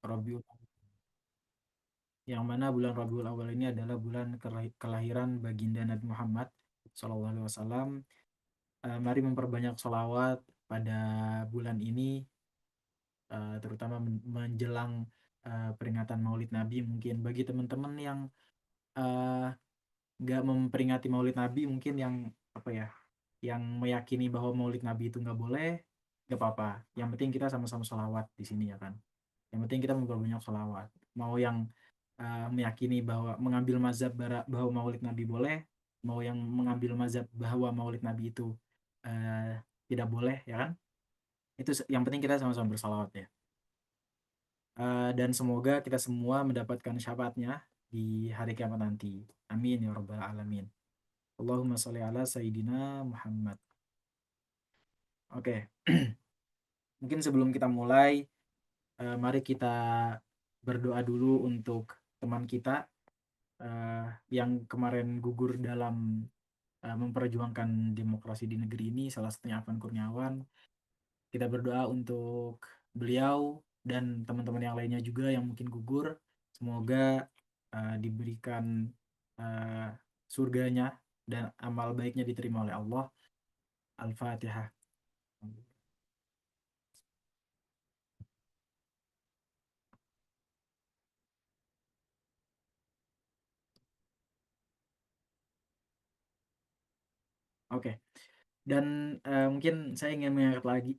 Rabiul, yang mana bulan Rabiul Awal ini adalah bulan kelahiran baginda Nabi Muhammad Shallallahu Alaihi Wasallam. Mari memperbanyak sholawat pada bulan ini, terutama menjelang peringatan Maulid Nabi. Mungkin bagi teman-teman yang eh, nggak memperingati Maulid Nabi, mungkin yang apa ya, yang meyakini bahwa Maulid Nabi itu nggak boleh, nggak apa-apa. Yang penting kita sama-sama sholawat di sini ya kan. Yang penting kita memperbanyak sholawat. Mau yang meyakini bahwa mengambil mazhab bahwa Maulid Nabi boleh, mau yang mengambil mazhab bahwa Maulid Nabi itu tidak boleh ya kan. Itu yang penting kita sama-sama bersalawat ya. Dan semoga kita semua mendapatkan syafaatnya di hari kiamat nanti. Amin ya rabbal alamin. Allahumma sholli ala sayyidina Muhammad. Oke. Mungkin sebelum kita mulai, mari kita berdoa dulu untuk teman kita yang kemarin gugur dalam memperjuangkan demokrasi di negeri ini, salah satunya Afan Kurniawan. Kita berdoa untuk beliau dan teman-teman yang lainnya juga yang mungkin gugur. Semoga diberikan uh, surganya dan amal baiknya diterima oleh Allah. Al-Fatihah. Oke. Dan mungkin saya ingin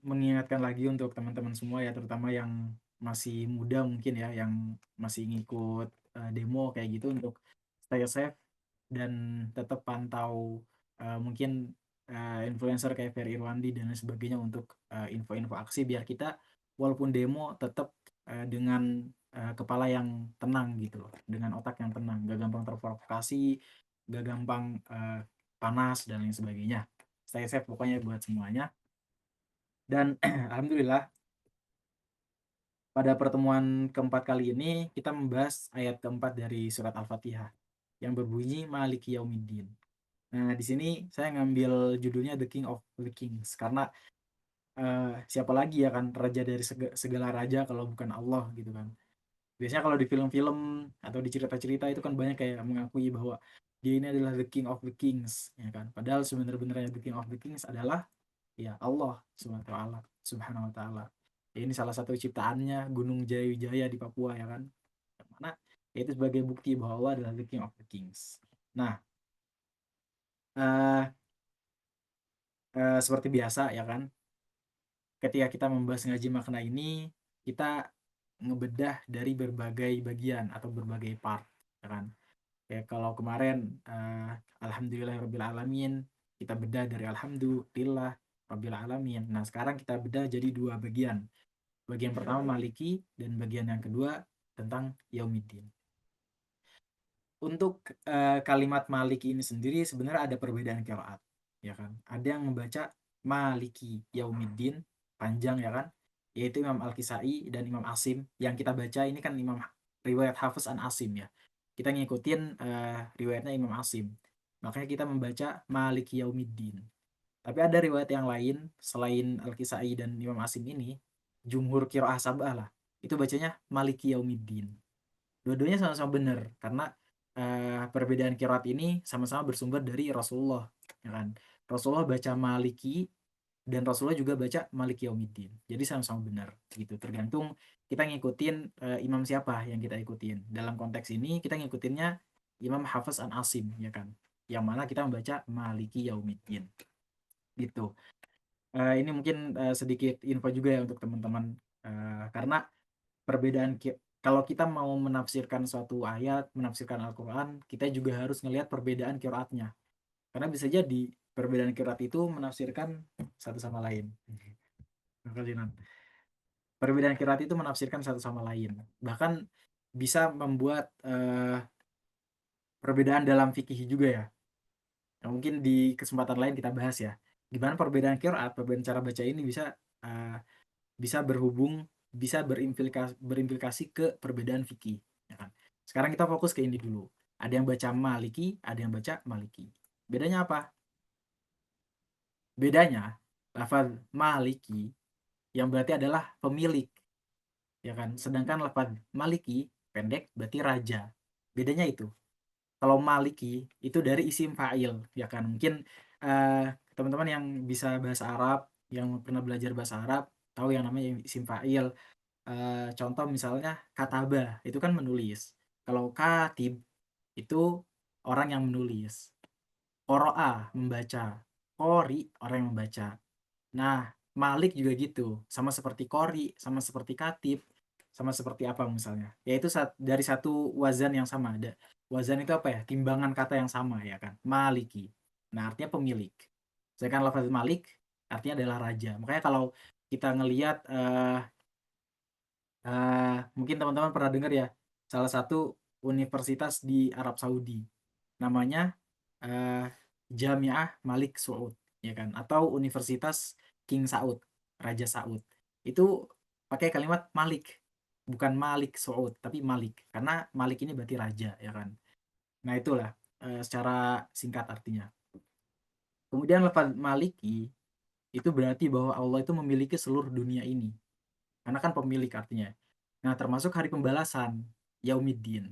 mengingatkan lagi untuk teman-teman semua ya, terutama yang masih muda mungkin ya, yang masih ngikut demo kayak gitu, untuk stay safe dan tetap pantau mungkin influencer kayak Ferry Irwandi dan lain sebagainya untuk info-info aksi, biar kita walaupun demo tetap dengan kepala yang tenang gitu loh, dengan otak yang tenang, gak gampang terprovokasi, gak gampang panas dan lain sebagainya. Stay safe pokoknya buat semuanya. Dan alhamdulillah pada pertemuan keempat kali ini kita membahas ayat keempat dari surat Al-Fatihah yang berbunyi Maliki Yaumiddin. Nah, di sini saya ngambil judulnya The King of the Kings karena siapa lagi ya kan raja dari segala raja kalau bukan Allah gitu kan. Biasanya kalau di film-film atau di cerita-cerita itu kan banyak kayak mengakui bahwa dia ini adalah the King of the Kings ya kan. Padahal sebenarnya the King of the Kings adalah ya Allah Subhanahu wa taala. Ya, ini salah satu ciptaannya Gunung Jaya di Papua ya kan. Yang mana ya itu sebagai bukti bahwa Allah adalah the King of the Kings. Nah, uh, seperti biasa ya kan, ketika kita membahas ngaji makna ini, kita ngebedah dari berbagai bagian atau berbagai part ya kan. Ya kalau kemarin alhamdulillahirabbil alamin, kita bedah dari alhamdulillah rabbil alamin. Nah, sekarang kita bedah jadi dua bagian. Bagian pertama Maliki dan bagian yang kedua tentang Yaumiddin. Untuk kalimat Maliki ini sendiri sebenarnya ada perbedaan qiraat, ya kan. Ada yang membaca Maliki Yaumiddin panjang ya kan, yaitu Imam Al-Kisai dan Imam Asim. Yang kita baca ini kan Imam riwayat Hafiz an Asim ya. Kita ngikutin riwayatnya Imam Asim. Makanya kita membaca Maliki Yaumiddin. Tapi ada riwayat yang lain selain Al-Kisai dan Imam Asim ini, jumhur qiraah sab'ah lah. Itu bacanya Maliki Yaumiddin. Dua-duanya sama-sama benar karena perbedaan qiraat ini sama-sama bersumber dari Rasulullah ya kan. Rasulullah baca Maliki dan Rasulullah juga baca Maliki Yaumiddin. Jadi sama-sama benar gitu. Tergantung kita ngikutin imam siapa yang kita ikutin. Dalam konteks ini kita ngikutinnya Imam Hafiz an Asim ya kan. Yang mana kita membaca Maliki Yaumiddin gitu. Ini mungkin sedikit info juga ya untuk teman-teman, karena perbedaan kalau kita mau menafsirkan suatu ayat, menafsirkan Al-Quran, kita juga harus ngelihat perbedaan qiraatnya. Karena bisa jadi perbedaan qiraat itu menafsirkan satu sama lain. Perbedaan qiraat itu menafsirkan satu sama lain. Bahkan bisa membuat perbedaan dalam fikih juga ya. Nah, mungkin di kesempatan lain kita bahas ya. Gimana perbedaan qiraat, perbedaan cara baca ini bisa uh, bisa berhubung, bisa berimplikasi ke perbedaan fikih ya kan. Sekarang kita fokus ke ini dulu. Ada yang baca Maliki, ada yang baca Maliki. Bedanya apa? Bedanya lafaz Maliki yang berarti adalah pemilik ya kan. Sedangkan lafaz maliki pendek berarti raja. Bedanya itu. Kalau maliki itu dari isim fa'il, ya kan. Mungkin teman-teman yang bisa bahasa Arab, yang pernah belajar bahasa Arab, tahu yang namanya isim fa'il. Contoh misalnya kataba, itu kan menulis. Kalau katib itu orang yang menulis. Qoro'a membaca. Qori orang yang membaca. Nah, Malik juga gitu, sama seperti Qori, sama seperti Katib, sama seperti apa misalnya. Yaitu dari satu wazan yang sama. Ada wazan itu apa ya? Timbangan kata yang sama ya kan. Maliki. Nah, artinya pemilik. Sedangkan lafaz Malik artinya adalah raja. Makanya kalau kita ngelihat mungkin teman-teman pernah dengar ya, salah satu universitas di Arab Saudi. Namanya Jamiah Malik Saud, ya kan? Atau Universitas King Saud, Raja Saud. Itu pakai kalimat Malik, bukan Malik Saud, tapi Malik. Karena Malik ini berarti raja, ya kan? Nah, itulah secara singkat artinya. Kemudian lafaz Maliki itu berarti bahwa Allah itu memiliki seluruh dunia ini. Karena kan pemilik artinya. Nah, termasuk hari pembalasan, Yaumiddin.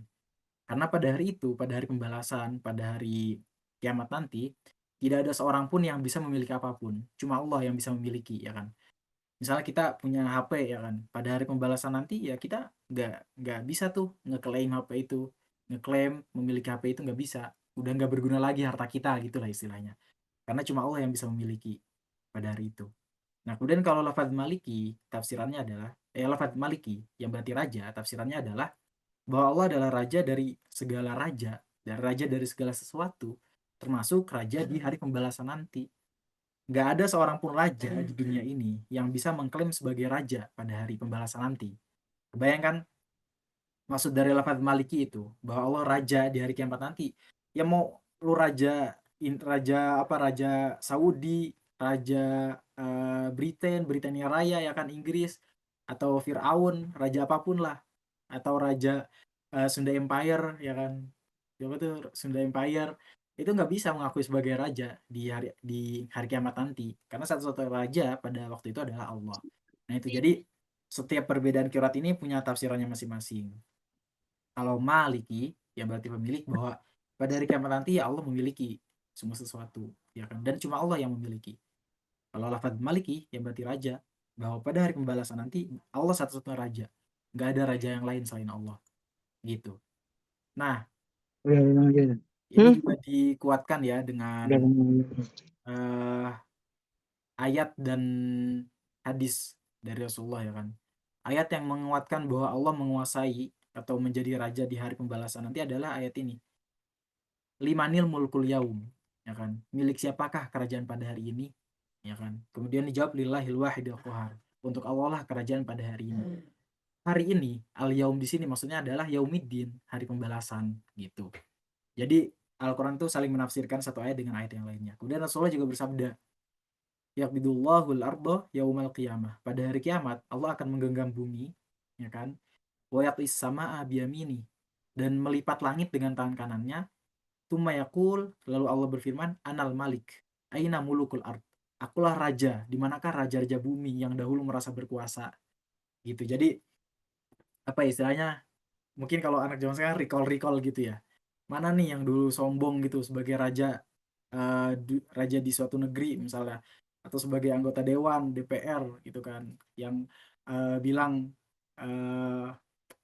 Karena pada hari itu, pada hari pembalasan, pada hari kiamat nanti, tidak ada seorang pun yang bisa memiliki apapun. Cuma Allah yang bisa memiliki, ya kan. Misalnya kita punya HP, ya kan. Pada hari pembalasan nanti, ya kita nggak bisa tuh ngeklaim HP itu. Ngeklaim memiliki HP itu nggak bisa. Udah nggak berguna lagi harta kita, gitulah istilahnya. Karena cuma Allah yang bisa memiliki pada hari itu. Nah, kemudian kalau lafaz maliki, tafsirannya adalah, lafaz maliki, yang berarti raja, tafsirannya adalah bahwa Allah adalah raja dari segala raja, dan raja dari segala sesuatu, termasuk raja di hari pembalasan nanti. Nggak ada seorang pun raja di dunia ini yang bisa mengklaim sebagai raja pada hari pembalasan nanti. Bayangkan maksud dari lafaz maliki itu, bahwa Allah raja di hari kiamat nanti. Ya mau lu raja, raja apa, raja Saudi, raja Britania Raya, ya kan, Inggris, atau Fir'aun, raja apapun lah, atau raja Sunda Empire, ya kan, coba tuh Sunda Empire, itu nggak bisa mengakui sebagai raja di hari kiamat nanti, karena satu-satunya raja pada waktu itu adalah Allah. Nah itu, jadi setiap perbedaan qiraat ini punya tafsirannya masing-masing. Kalau maliki, ya berarti pemilik, bahwa pada hari kiamat nanti ya Allah memiliki semua sesuatu, ya kan, dan cuma Allah yang memiliki. Kalau lafaz maliki, ya berarti raja, bahwa pada hari pembalasan nanti Allah satu-satunya raja, nggak ada raja yang lain selain Allah, gitu. Nah, Udah bilang gitu. ini juga dikuatkan ya Udah dengan bilang gitu. eh, ayat dan hadis dari Rasulullah, ya kan. Ayat yang menguatkan bahwa Allah menguasai atau menjadi raja di hari pembalasan nanti adalah ayat ini. Limanil mulkul yaum, ya kan. Milik siapakah kerajaan pada hari ini? Ya kan. Kemudian dijawab lillahil wahidil qahar. Untuk Allah lah kerajaan pada hari ini. Hari ini, al yaum di sini maksudnya adalah yaumiddin, hari pembalasan gitu. Jadi Al-Qur'an itu saling menafsirkan satu ayat dengan ayat yang lainnya. Kemudian Rasulullah juga bersabda, yaqbidullahul ardo yaumal qiyamah. Pada hari kiamat Allah akan menggenggam bumi, ya kan? Wa yaqis samaa biyamini, dan melipat langit dengan tangan kanannya. Tsumma yaqul, lalu Allah berfirman, Anal Malik, aina mulukul ard. Akulah raja, di manakah raja-raja bumi yang dahulu merasa berkuasa. Gitu. Jadi apa istilahnya? Mungkin kalau anak zaman sekarang recall-recall gitu ya. Mana nih yang dulu sombong gitu sebagai raja, raja di suatu negeri misalnya, atau sebagai anggota dewan DPR gitu kan, yang bilang eh,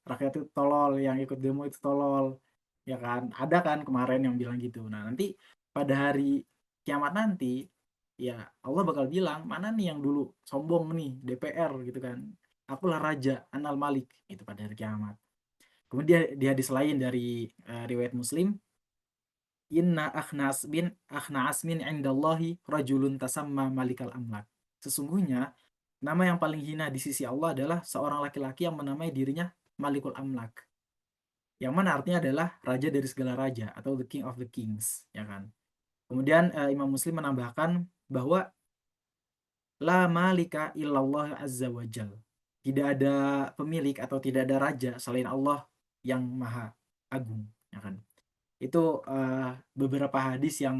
rakyat itu tolol, yang ikut demo itu tolol, ya kan, ada kan kemarin yang bilang gitu. Nah nanti pada hari kiamat nanti, ya Allah bakal bilang, mana nih yang dulu sombong nih DPR gitu kan, akulah raja Anal Malik itu pada hari kiamat. Kemudian di hadis lain dari riwayat Muslim, inna akhna asmin indallahi rajulun tasamma malikal amlak. Sesungguhnya nama yang paling hina di sisi Allah adalah seorang laki-laki yang menamai dirinya Malikul Amlak, yang mana artinya adalah raja dari segala raja atau the king of the kings, ya kan. Kemudian Imam Muslim menambahkan bahwa la malika illallah azza wajal, tidak ada pemilik atau tidak ada raja selain Allah yang maha agung, ya kan. Itu beberapa hadis yang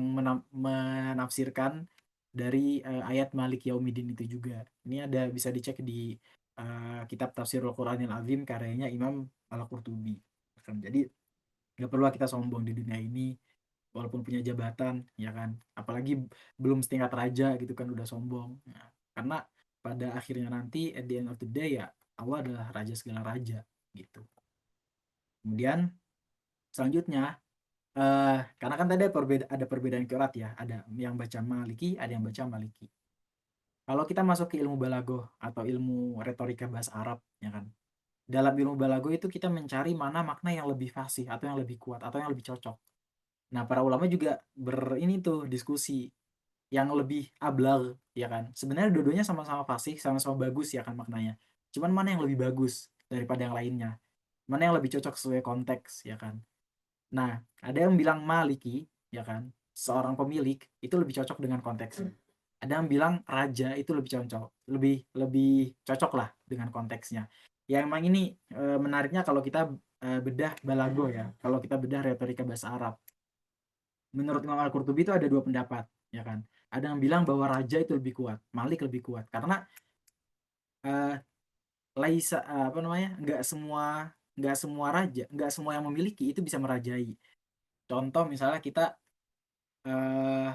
menafsirkan dari ayat Malik Yaumiddin itu juga. Ini ada, bisa dicek di kitab Tafsirul Qur'anil Azim karyanya Imam Al-Qurtubi. Jadi nggak perlu kita sombong di dunia ini walaupun punya jabatan, ya kan. Apalagi belum setingkat raja gitu kan udah sombong. Nah, karena pada akhirnya nanti at the end of the day ya Allah adalah raja segala raja gitu. Kemudian selanjutnya karena kan tadi ada perbedaan qiraat ya, ada yang baca Maliki, ada yang baca Maliki. Kalau kita masuk ke ilmu balaghah atau ilmu retorika bahasa Arab, ya kan. Dalam ilmu balaghah itu kita mencari mana makna yang lebih fasih atau yang lebih kuat atau yang lebih cocok. Nah, para ulama juga ini tuh diskusi yang lebih ablag, ya kan. Sebenarnya dua-duanya sama-sama fasih, sama-sama bagus ya kan maknanya. Cuman mana yang lebih bagus daripada yang lainnya? Mana yang lebih cocok sesuai konteks, ya kan. Nah, ada yang bilang Maliki, ya kan, seorang pemilik itu lebih cocok dengan konteksnya. Ada yang bilang raja itu lebih cocok, lebih lebih cocok lah dengan konteksnya. Ya emang ini menariknya kalau kita bedah balago ya, kalau kita bedah retorika bahasa Arab. Menurut Imam Al-Qurtubi itu ada dua pendapat, ya kan. Ada yang bilang bahwa raja itu lebih kuat, Malik lebih kuat karena eh, laisa apa namanya? Nggak semua raja, nggak semua yang memiliki itu bisa merajai. Contoh misalnya kita eh,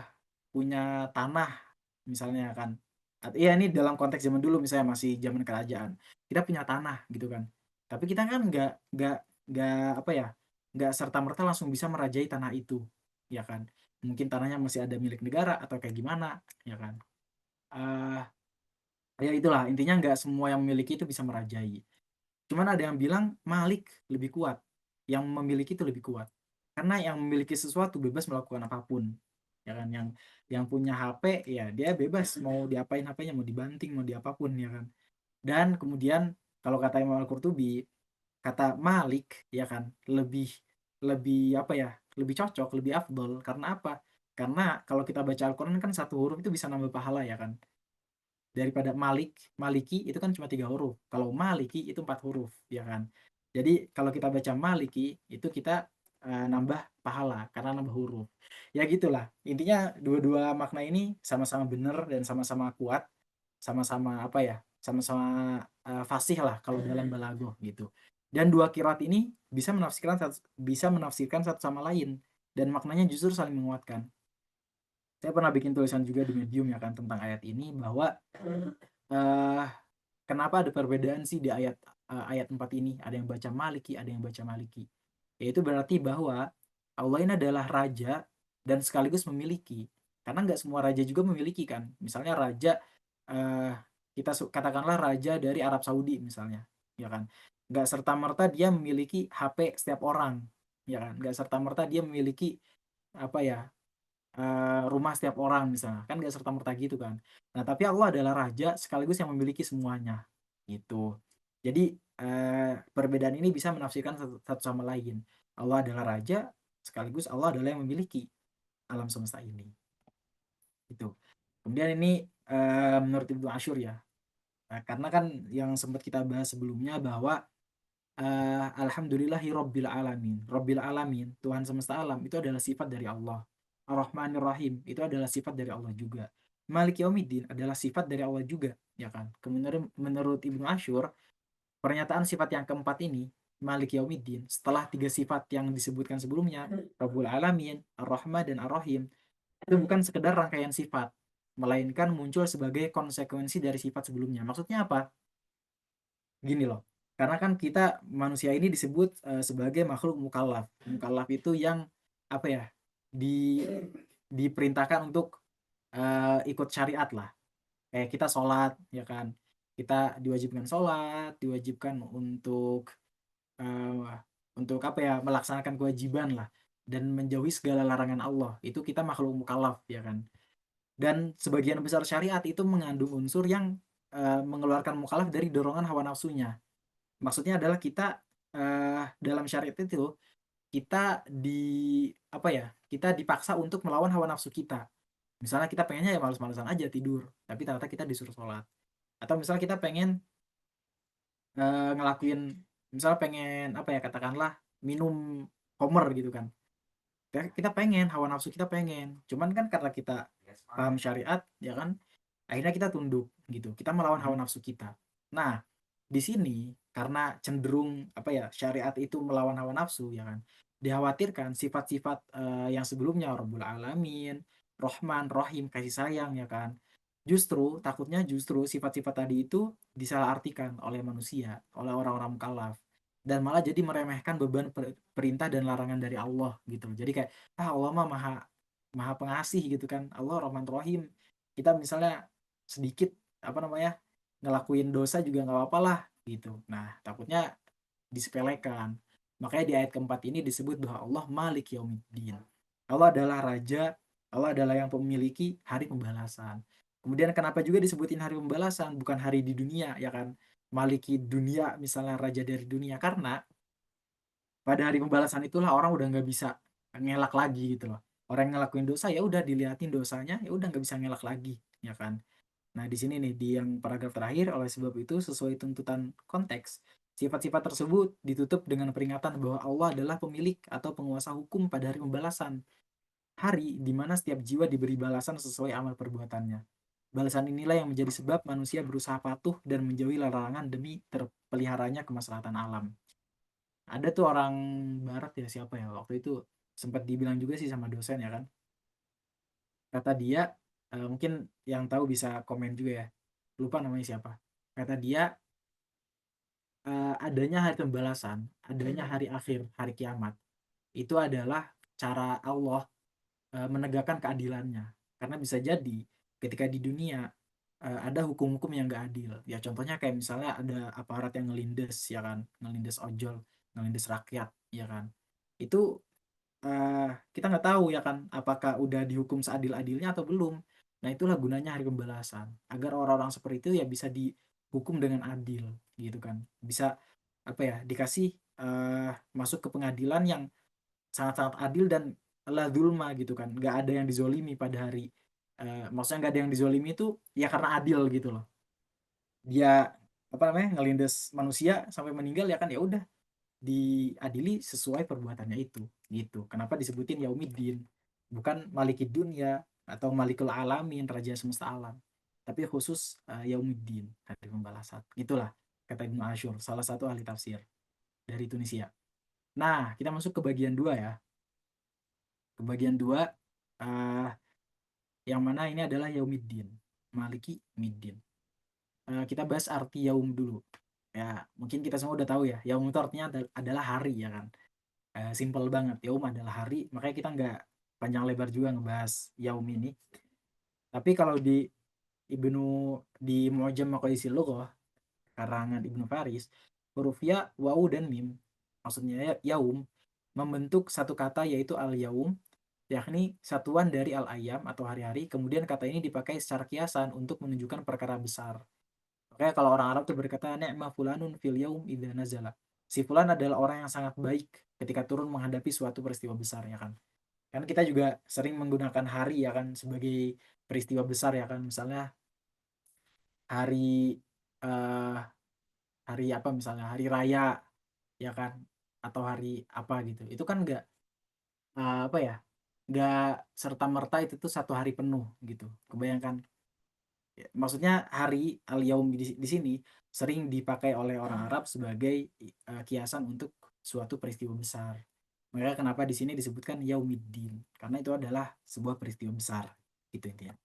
punya tanah misalnya kan. Iya ini dalam konteks zaman dulu misalnya masih zaman kerajaan. Kita punya tanah gitu kan. Tapi kita kan nggak apa ya, nggak serta merta langsung bisa merajai tanah itu, ya kan. Mungkin tanahnya masih ada milik negara atau kayak gimana, ya kan. Eh ya itulah intinya nggak semua yang memiliki itu bisa merajai. Cuman ada yang bilang Malik lebih kuat, yang memiliki itu lebih kuat. Karena yang memiliki sesuatu bebas melakukan apapun. Ya kan, yang punya HP ya dia bebas mau diapain HP-nya, mau dibanting, mau diapapun ya kan. Dan kemudian kalau kata Imam Al-Qurtubi, kata Malik ya kan, lebih lebih apa ya? Lebih cocok, lebih afdol karena apa? Karena kalau kita baca Al-Qur'an kan satu huruf itu bisa nambah pahala ya kan, daripada Maliki itu kan cuma 3 huruf. Kalau Maliki itu 4 huruf, ya kan. Jadi kalau kita baca Maliki itu kita nambah pahala karena nambah huruf. Ya gitulah. Intinya dua-dua makna ini sama-sama benar dan sama-sama kuat, sama-sama apa ya? Sama-sama fasih lah kalau dalam balaghah gitu. Dan dua qiraat ini bisa menafsirkan satu sama lain dan maknanya justru saling menguatkan. Saya pernah bikin tulisan juga di Medium ya kan tentang ayat ini bahwa eh kenapa ada perbedaan sih di ayat 4 ini? Ada yang baca Maliki, ada yang baca Maliki. Yaitu berarti bahwa Allah ini adalah raja dan sekaligus memiliki. Karena nggak semua raja juga memiliki kan. Misalnya raja eh, kita katakanlah raja dari Arab Saudi misalnya, ya kan. Nggak serta merta dia memiliki HP setiap orang, ya kan. Nggak serta merta dia memiliki apa ya, rumah setiap orang misalnya, kan nggak serta-merta gitu kan. Nah, tapi Allah adalah raja sekaligus yang memiliki semuanya, gitu. Jadi, perbedaan ini bisa menafsirkan satu sama lain. Allah adalah raja, sekaligus Allah adalah yang memiliki alam semesta ini, gitu. Kemudian ini, menurut Ibnu Asyur ya, karena kan yang sempat kita bahas sebelumnya bahwa, alhamdulillahi rabbil alamin. Rabbil alamin, Tuhan semesta alam itu adalah sifat dari Allah. Ar-Rahmanir Rahim itu adalah sifat dari Allah juga. Malik Yaumiddin adalah sifat dari Allah juga, ya kan? Kemudian menurut Ibnu Asyur, pernyataan sifat yang keempat ini, Malik Yaumiddin, setelah 3 sifat yang disebutkan sebelumnya, Rabbul Alamin, Ar-Rahman dan Ar-Rahim, itu bukan sekedar rangkaian sifat, melainkan muncul sebagai konsekuensi dari sifat sebelumnya. Maksudnya apa? Gini loh, karena kan kita manusia ini disebut sebagai makhluk mukallaf. Mukallaf itu yang apa ya, di diperintahkan untuk ikut syariat lah. Kayak kita sholat, ya kan, kita diwajibkan sholat, diwajibkan eh, untuk apa ya, melaksanakan kewajiban lah dan menjauhi segala larangan Allah. Itu kita makhluk mukallaf, ya kan. Dan sebagian besar syariat itu mengandung unsur yang mengeluarkan mukallaf dari dorongan hawa nafsunya. Maksudnya adalah kita dalam syariat itu kita apa ya, kita dipaksa untuk melawan hawa nafsu kita. Misalnya kita pengennya ya males-malesan aja tidur, tapi ternyata kita disuruh sholat. Atau misalnya kita pengen ngelakuin, misalnya pengen apa ya, katakanlah minum Homer gitu kan. Kita pengen, hawa nafsu kita pengen. Cuman kan karena kita paham syariat, ya kan, akhirnya kita tunduk gitu. Kita melawan hawa nafsu kita. Nah, di sini karena cenderung apa ya, syariat itu melawan hawa nafsu ya kan. Dikhawatirkan sifat-sifat yang sebelumnya Rabbul Alamin, Rahman, Rahim, kasih sayang ya kan. Takutnya justru sifat-sifat tadi itu disalahartikan oleh manusia, oleh orang-orang mukallaf dan malah jadi meremehkan beban perintah dan larangan dari Allah gitu. Jadi kayak Allah mah maha maha pengasih gitu kan. Allah Rahman Rahim. Kita misalnya sedikit apa namanya ngelakuin dosa juga nggak apa-apa lah gitu. Nah, takutnya disepelekan. Makanya di ayat keempat ini disebut bahwa Allah Malik Yaumiddin. Allah adalah raja, Allah adalah yang memiliki hari pembalasan. Kemudian kenapa juga disebutin hari pembalasan, bukan hari di dunia ya kan? Maliki dunia misalnya raja dari dunia, karena pada hari pembalasan itulah orang udah nggak bisa ngelak lagi gitu loh. Orang yang ngelakuin dosa ya udah diliatin dosanya, ya udah nggak bisa ngelak lagi, ya kan? Nah, di sini nih di yang paragraf terakhir, oleh sebab itu sesuai tuntutan konteks, sifat-sifat tersebut ditutup dengan peringatan bahwa Allah adalah pemilik atau penguasa hukum pada hari pembalasan. Hari di mana setiap jiwa diberi balasan sesuai amal perbuatannya. Balasan inilah yang menjadi sebab manusia berusaha patuh dan menjauhi larangan demi terpeliharanya kemaslahatan alam. Ada tuh orang barat ya, siapa ya waktu itu, sempat dibilang juga sih sama dosen ya kan. Kata dia, mungkin yang tahu bisa komen juga ya. Lupa namanya siapa. Kata dia, adanya hari pembalasan, adanya hari akhir, hari kiamat, itu adalah cara Allah menegakkan keadilannya. Karena bisa jadi ketika di dunia ada hukum-hukum yang gak adil. Ya contohnya kayak misalnya ada aparat yang ngelindes ya kan, ngelindes ojol, ngelindes rakyat ya kan. Itu kita nggak tahu ya kan apakah udah dihukum seadil-adilnya atau belum. Nah, itulah gunanya hari pembalasan, agar orang-orang seperti itu ya bisa dihukum dengan adil gitu kan. Bisa apa ya, dikasih masuk ke pengadilan yang sangat-sangat adil dan la zulma gitu kan. Nggak ada yang dizolimi pada hari maksudnya nggak ada yang dizolimi itu ya karena adil gitu loh. Dia apa namanya ngelindes manusia sampai meninggal ya kan, ya udah diadili sesuai perbuatannya itu gitu. Kenapa disebutin Yaumiddin, bukan Malikid Dunya atau Malikul Alamin, raja semesta alam, tapi khusus Yaumiddin, hari pembalasan. Itulah kata Ibnu Asyur, salah satu ahli tafsir dari Tunisia. Nah, kita masuk ke bagian dua ya. Ke bagian dua, uh, yang mana ini adalah Yaumiddin, Maliki Middin. Kita bahas arti yaum dulu. Ya, mungkin kita semua udah tahu ya, yaum itu artinya adalah hari ya kan. Simple banget, yaum adalah hari, makanya kita nggak panjang lebar juga ngebahas yaum ini. Tapi kalau di Ibnu di Mu'jam Maqayisil Lughah karangan Ibnu Faris, huruf ya, wawu dan mim, maksudnya yaum, membentuk satu kata yaitu al-yaum, yakni satuan dari al-ayam atau hari-hari. Kemudian kata ini dipakai secara kiasan untuk menunjukkan perkara besar. Makanya kalau orang Arab tuh berkata ni'ma fulanun fil yaum idza nazala. Si fulan adalah orang yang sangat baik ketika turun menghadapi suatu peristiwa besar ya kan. Kan kita juga sering menggunakan hari ya kan sebagai peristiwa besar ya kan. Misalnya hari eh, hari apa misalnya hari raya ya kan, atau hari apa gitu. Itu kan enggak apa ya? Enggak serta merta itu tuh satu hari penuh gitu. Kebayangkan. Ya, maksudnya hari al-yaum di sini sering dipakai oleh orang Arab sebagai kiasan untuk suatu peristiwa besar. Maka kenapa di sini disebutkan yaumiddin? Karena itu adalah sebuah peristiwa besar. Gitu intinya.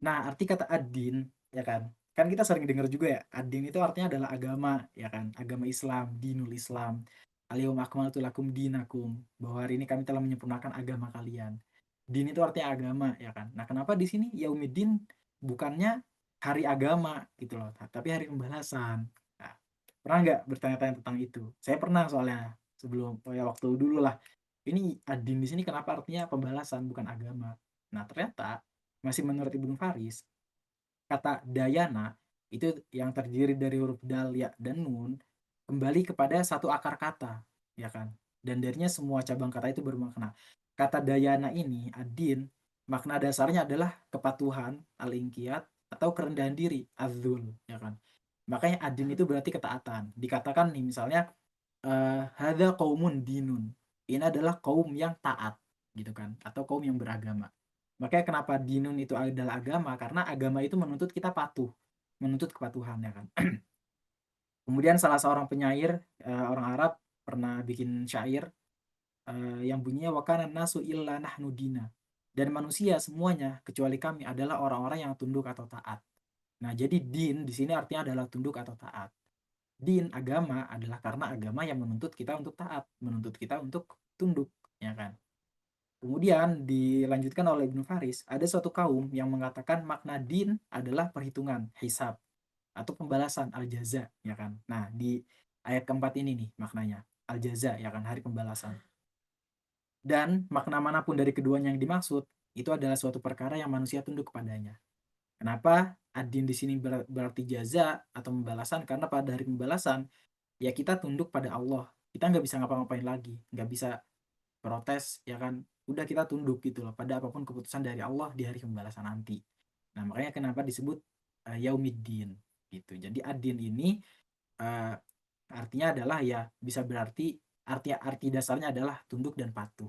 Nah, arti kata ad-din ya kan. Kan kita sering dengar juga ya, ad-din itu artinya adalah agama ya kan, agama Islam, dinul Islam. Al-yauma akmaltu lakum dinakum. Bahwa hari ini kami telah menyempurnakan agama kalian. Din itu artinya agama ya kan. Nah, kenapa di sini yaumiddin bukannya hari agama gitu loh, tapi hari pembalasan. Nah, pernah nggak bertanya-tanya tentang itu? Saya pernah soalnya sebelum ya waktu dulu lah. Ini ad-din di sini kenapa artinya pembalasan bukan agama? Nah, ternyata masih menurut Ibnu Faris, kata dayana itu yang terdiri dari huruf dal, ya, dan nun kembali kepada satu akar kata, ya kan? Dan darinya semua cabang kata itu bermakna. Kata dayana ini, adin, makna dasarnya adalah kepatuhan, al-inqiyat, atau kerendahan diri, azul, ya kan? Makanya adin itu berarti ketaatan. Dikatakan nih misalnya, hadza qaumun dinun. Ini adalah kaum yang taat, gitu kan? Atau kaum yang beragama. Makanya kenapa dinun itu adalah agama, karena agama itu menuntut kita patuh, menuntut kepatuhan ya kan. Kemudian salah seorang penyair, orang Arab pernah bikin syair, yang bunyinya wa kana nasu illa nahnu dina. Dan manusia semuanya kecuali kami adalah orang-orang yang tunduk atau taat. Nah, jadi din di sini artinya adalah tunduk atau taat. Din, agama adalah karena agama yang menuntut kita untuk taat, menuntut kita untuk tunduk, ya kan? Kemudian dilanjutkan oleh Ibnu Faris, ada suatu kaum yang mengatakan makna din adalah perhitungan, hisab, atau pembalasan, al-jaza, ya kan? Nah, di ayat keempat ini nih maknanya, al-jaza, ya kan, hari pembalasan. Dan makna manapun dari keduanya yang dimaksud, itu adalah suatu perkara yang manusia tunduk kepadanya. Kenapa ad-din di sini berarti jaza atau pembalasan? Karena pada hari pembalasan, ya kita tunduk pada Allah. Kita nggak bisa ngapa-ngapain lagi, nggak bisa protes, ya kan? Udah kita tunduk gitu loh pada apapun keputusan dari Allah di hari pembalasan nanti. Nah, makanya kenapa disebut yaumiddin gitu. Jadi ad-din ini uh, artinya adalah ya bisa berarti arti dasarnya adalah tunduk dan patuh,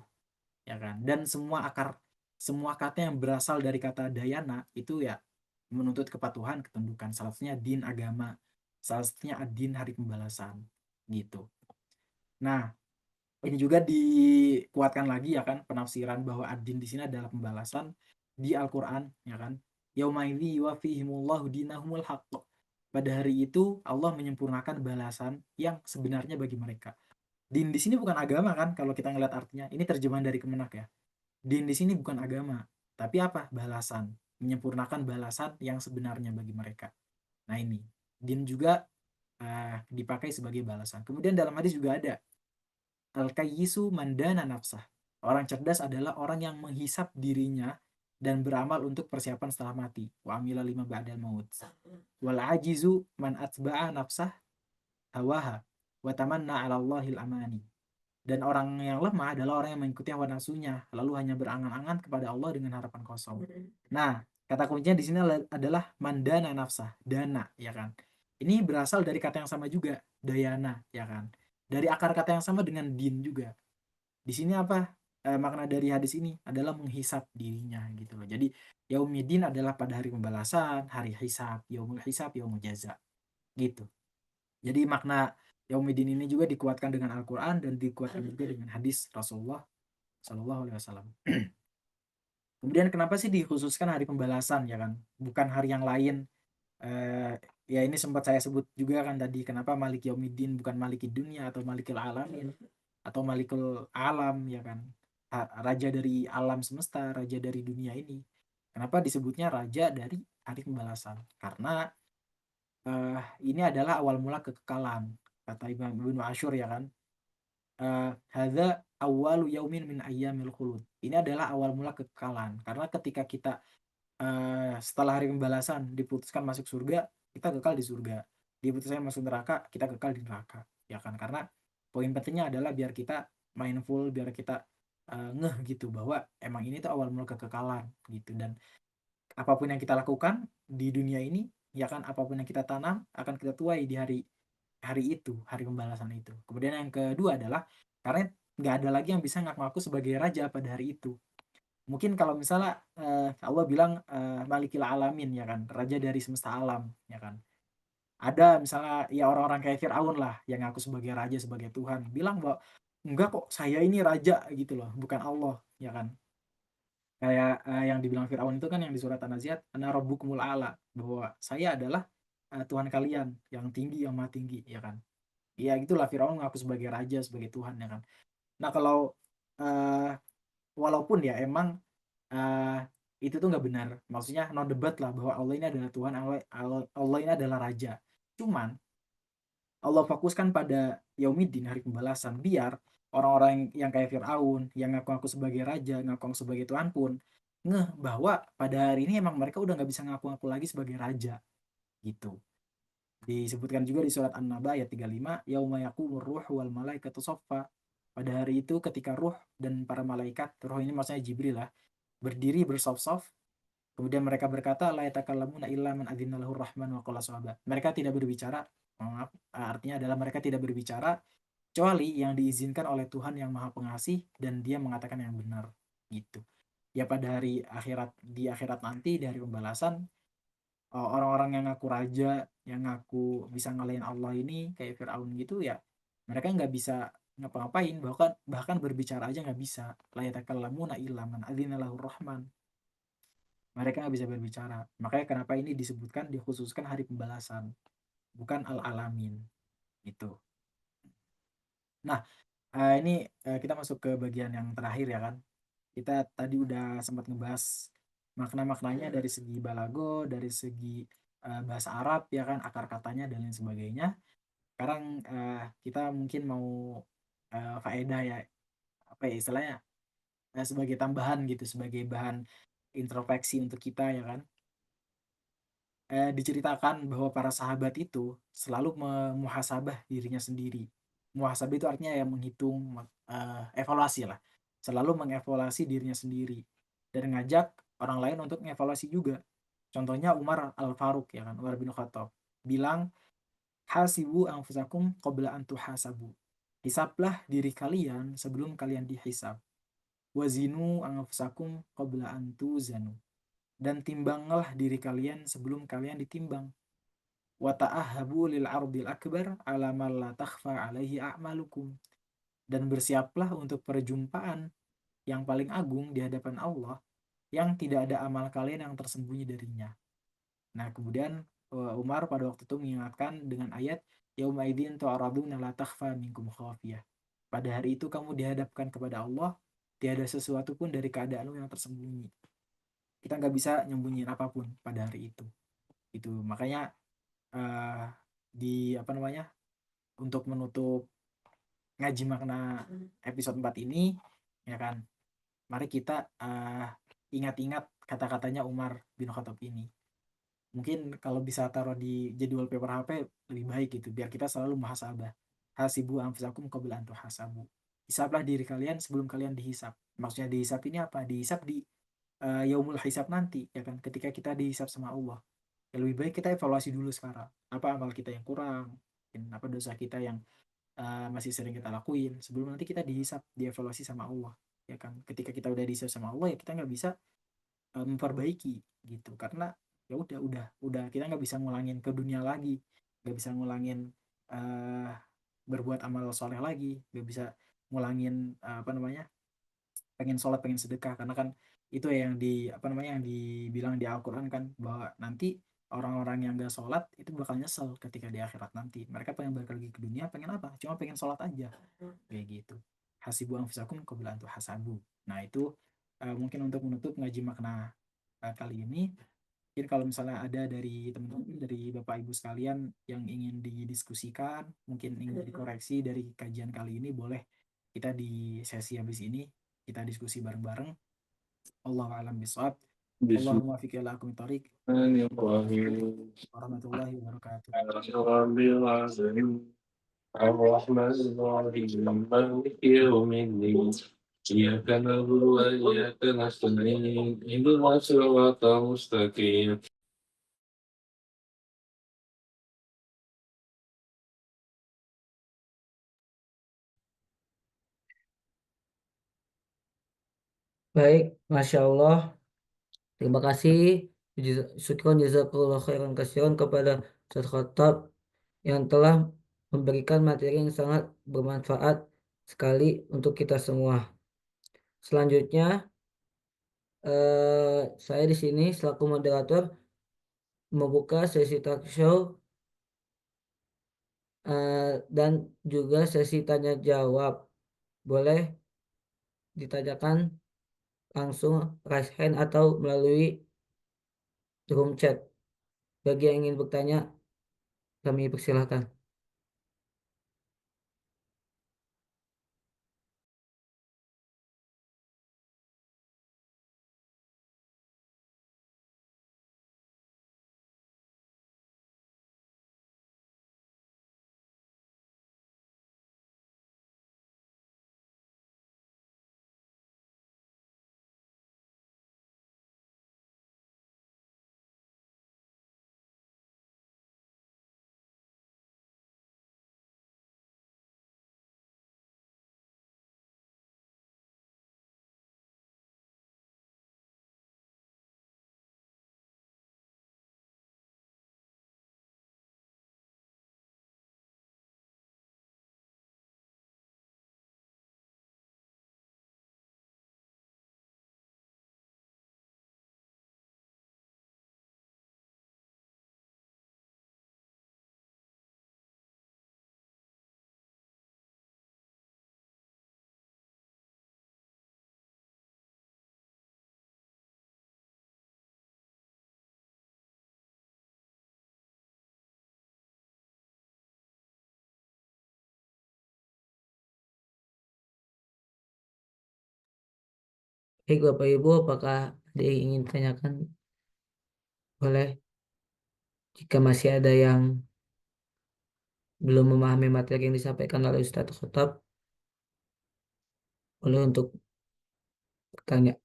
ya kan? Dan semua kata yang berasal dari kata dayana itu ya menuntut kepatuhan, ketundukan. Salah satunya din agama, salah satunya ad-din hari pembalasan gitu. Nah, ini juga dikuatkan lagi ya kan penafsiran bahwa ad-din di sini adalah pembalasan di Al-Qur'an, ya kan. Yaumaidzi yuwaffihimullahu dinahumul haqq. Pada hari itu Allah menyempurnakan balasan yang sebenarnya bagi mereka. Din di sini bukan agama kan kalau kita ngeliat artinya. Ini terjemahan dari Kemenak ya. Din di sini bukan agama, tapi apa? Balasan. Menyempurnakan balasan yang sebenarnya bagi mereka. Nah, ini. Din juga dipakai sebagai balasan. Kemudian dalam hadis juga ada al-kayyisu mandana nafsah. Orang cerdas adalah orang yang menghisap dirinya dan beramal untuk persiapan setelah mati. Wa amila lima ba'dal maut. Wal ajizu man atba'a nafsah hawaha wa tamanna 'ala Allahil amani. Dan orang yang lemah adalah orang yang mengikuti hawa nafsunya, lalu hanya berangan-angan kepada Allah dengan harapan kosong. Nah, kata kuncinya di sini adalah mandana nafsah, dana, ya kan. Ini berasal dari kata yang sama juga, dayana, ya kan. Dari akar kata yang sama dengan din juga. Di sini apa? Makna dari hadis ini adalah menghisap dirinya gitu loh. Jadi yaumidin adalah pada hari pembalasan, hari hisab, yaumul jaza gitu. Jadi makna yaumidin ini juga dikuatkan dengan Al-Qur'an dan dikuatkan juga dengan hadis Rasulullah Shallallahu alaihi wasallam. Kemudian kenapa sih dikhususkan hari pembalasan, ya kan? Bukan hari yang lain. Ya ini sempat saya sebut juga kan tadi, kenapa Malik Yaumiddin bukan Malikid Dunia atau Malikil Alamin atau Malikul Alam, ya kan? Raja dari alam semesta, raja dari dunia ini. Kenapa disebutnya raja dari hari pembalasan? Karena ini adalah awal mula kekekalan, kata Imam Ibnu Asyur, ya kan. Hadza awwalu yaumin min ayyamil khulud. Ini adalah awal mula kekekalan. Karena ketika kita setelah hari pembalasan diputuskan masuk surga, kita kekal di surga. Diputuskan masuk neraka, kita kekal di neraka. Ya kan? Karena poin pentingnya adalah biar kita mindful, biar kita ngeh gitu bahwa emang ini tuh awal mula kekekalan gitu. Dan apapun yang kita lakukan di dunia ini, ya kan, apapun yang kita tanam akan kita tuai di hari hari itu, hari pembalasan itu. Kemudian yang kedua adalah karena nggak ada lagi yang bisa ngaku-ngaku sebagai raja pada hari itu. Mungkin kalau misalnya Allah bilang Malikil Alamin, ya kan, raja dari semesta alam, ya kan. Ada misalnya ya orang-orang kayak Firaun lah yang ngaku sebagai raja, sebagai Tuhan, bilang bahwa enggak kok, saya ini raja gitu loh, bukan Allah, ya kan. Kayak yang dibilang Firaun itu kan yang di surat An-Nazi'at, ana rabbukumul a'la, bahwa saya adalah Tuhan kalian yang tinggi, yang maha tinggi, ya kan. Ya gitulah, Firaun ngaku sebagai raja, sebagai Tuhan, ya kan. Nah, kalau walaupun ya emang itu tuh nggak benar, maksudnya no debat lah bahwa Allah ini adalah Tuhan, Allah ini adalah raja. Cuman Allah fokuskan pada Yaumiddin, hari pembalasan, biar orang-orang yang kayak Firaun yang ngaku-ngaku sebagai raja, ngaku-ngaku sebagai Tuhan pun ngeh bahwa pada hari ini emang mereka udah nggak bisa ngaku-ngaku lagi sebagai raja gitu. Disebutkan juga di surat An-Naba ayat 35, yauma yaqumur ruh wal malaikatu saffa. Pada hari itu ketika ruh dan para malaikat, ruh ini maksudnya Jibril lah, berdiri bersaf-saf, kemudian mereka berkata la yatakallamuna illa man adzina lahur rahman wa qala shawaba. Mereka tidak berbicara, maaf, artinya adalah mereka tidak berbicara kecuali yang diizinkan oleh Tuhan yang Maha Pengasih dan Dia mengatakan yang benar gitu. Ya pada hari akhirat, di akhirat nanti, di hari pembalasan, orang-orang yang ngaku raja, yang ngaku bisa ngalahin Allah ini kayak Firaun gitu ya, mereka nggak bisa ngapa-ngapain, bahkan bahkan berbicara aja nggak bisa. La yatakallamuna illa man adzina lahur rahman. Mereka nggak bisa berbicara. Makanya kenapa ini disebutkan dikhususkan hari pembalasan, bukan al-alamin itu. Nah, ini kita masuk ke bagian yang terakhir ya kan. Kita tadi udah sempat ngebahas makna-maknanya dari segi balago, dari segi bahasa Arab ya kan, akar katanya dan lain sebagainya. Sekarang kita mungkin mau faedah ya, apa ya istilahnya, sebagai tambahan gitu, sebagai bahan introspeksi untuk kita ya kan. Diceritakan bahwa para sahabat itu selalu memuhasabah dirinya sendiri. Muhasabah itu artinya yang menghitung, evaluasi lah. Selalu mengevaluasi dirinya sendiri dan ngajak orang lain untuk mengevaluasi juga. Contohnya Umar Al-Faruq ya kan, Umar bin Khattab bilang, hasibu anfusakum qabla an tuhasabu. Hisablah diri kalian sebelum kalian dihisab. Wazinu anfusakum qabla an tuzanu. Dan timbanglah diri kalian sebelum kalian ditimbang. Wa ta'ahabu lil ardil akbar ala ma la takhfa alaihi a'malukum. Dan bersiaplah untuk perjumpaan yang paling agung di hadapan Allah yang tidak ada amal kalian yang tersembunyi darinya. Nah, kemudian Umar pada waktu itu mengingatkan dengan ayat yauma idzin tu'raduna la takhfa minkum khafiyah. Pada hari itu kamu dihadapkan kepada Allah, tiada sesuatu pun dari keadaanmu yang tersembunyi. Kita nggak bisa nyembunyiin apapun pada hari itu. Itu makanya di apa namanya, untuk menutup ngaji makna episode 4 ini ya kan, mari kita ingat-ingat kata-katanya Umar bin Khattab ini. Mungkin kalau bisa taruh di jadwal paper HP lebih baik gitu, biar kita selalu muhasabah. Hasibu anfusakum qabla an tuhasabu. Hisablah diri kalian sebelum kalian dihisab. Maksudnya dihisab ini apa? Dihisab di yaumul hisab nanti ya kan, ketika kita dihisab sama Allah. Ya lebih baik kita evaluasi dulu sekarang. Apa amal kita yang kurang? Apa dosa kita yang masih sering kita lakuin sebelum nanti kita dihisap, dievaluasi sama Allah ya kan. Ketika kita udah dihisap sama Allah ya kita nggak bisa memperbaiki gitu, karena ya udah kita nggak bisa ngulangin ke dunia lagi, nggak bisa ngulangin uh, berbuat amal soleh lagi, nggak bisa ngulangin apa namanya, pengen sholat pengen sedekah, karena kan itu ya yang di apa namanya, yang dibilang di Al-Quran kan, bahwa nanti orang-orang yang gak sholat itu bakal nyesel ketika di akhirat nanti. Mereka pengen balik lagi ke dunia, pengen apa? Cuma pengen sholat aja. Kayak gitu. Hasibu anfusakum qabla an tuhasabu. Nah itu mungkin untuk menutup ngaji makna kali ini. Mungkin kalau misalnya ada dari teman-teman, dari Bapak Ibu sekalian yang ingin didiskusikan, mungkin ingin dikoreksi dari kajian kali ini, boleh kita di sesi habis ini kita diskusi bareng-bareng. Allahu a'lam bishawab. Allahumma fiqh ila akum tariq. Bismillahirrahmanirrahim. Warahmatullahi wabarakatuh. الرحمن الرحيم مالك يوم الدين إياك نعبد وإياك نستعين اهدنا الصراط المستقيم Baik, Masya Allah. Terima kasih. Syukron jazakallah khairan kasihan kepada Ustaz Khattab yang telah memberikan materi yang sangat bermanfaat sekali untuk kita semua. Selanjutnya, saya di sini selaku moderator membuka sesi talk show dan juga sesi tanya jawab. Boleh ditanyakan langsung raise hand atau melalui room chat. Bagi yang ingin bertanya, kami persilahkan. Baik Bapak Ibu, apakah ada yang ingin tanyakan? Boleh. Jika masih ada yang belum memahami materi yang disampaikan oleh Ustadz Khotab, boleh untuk bertanya.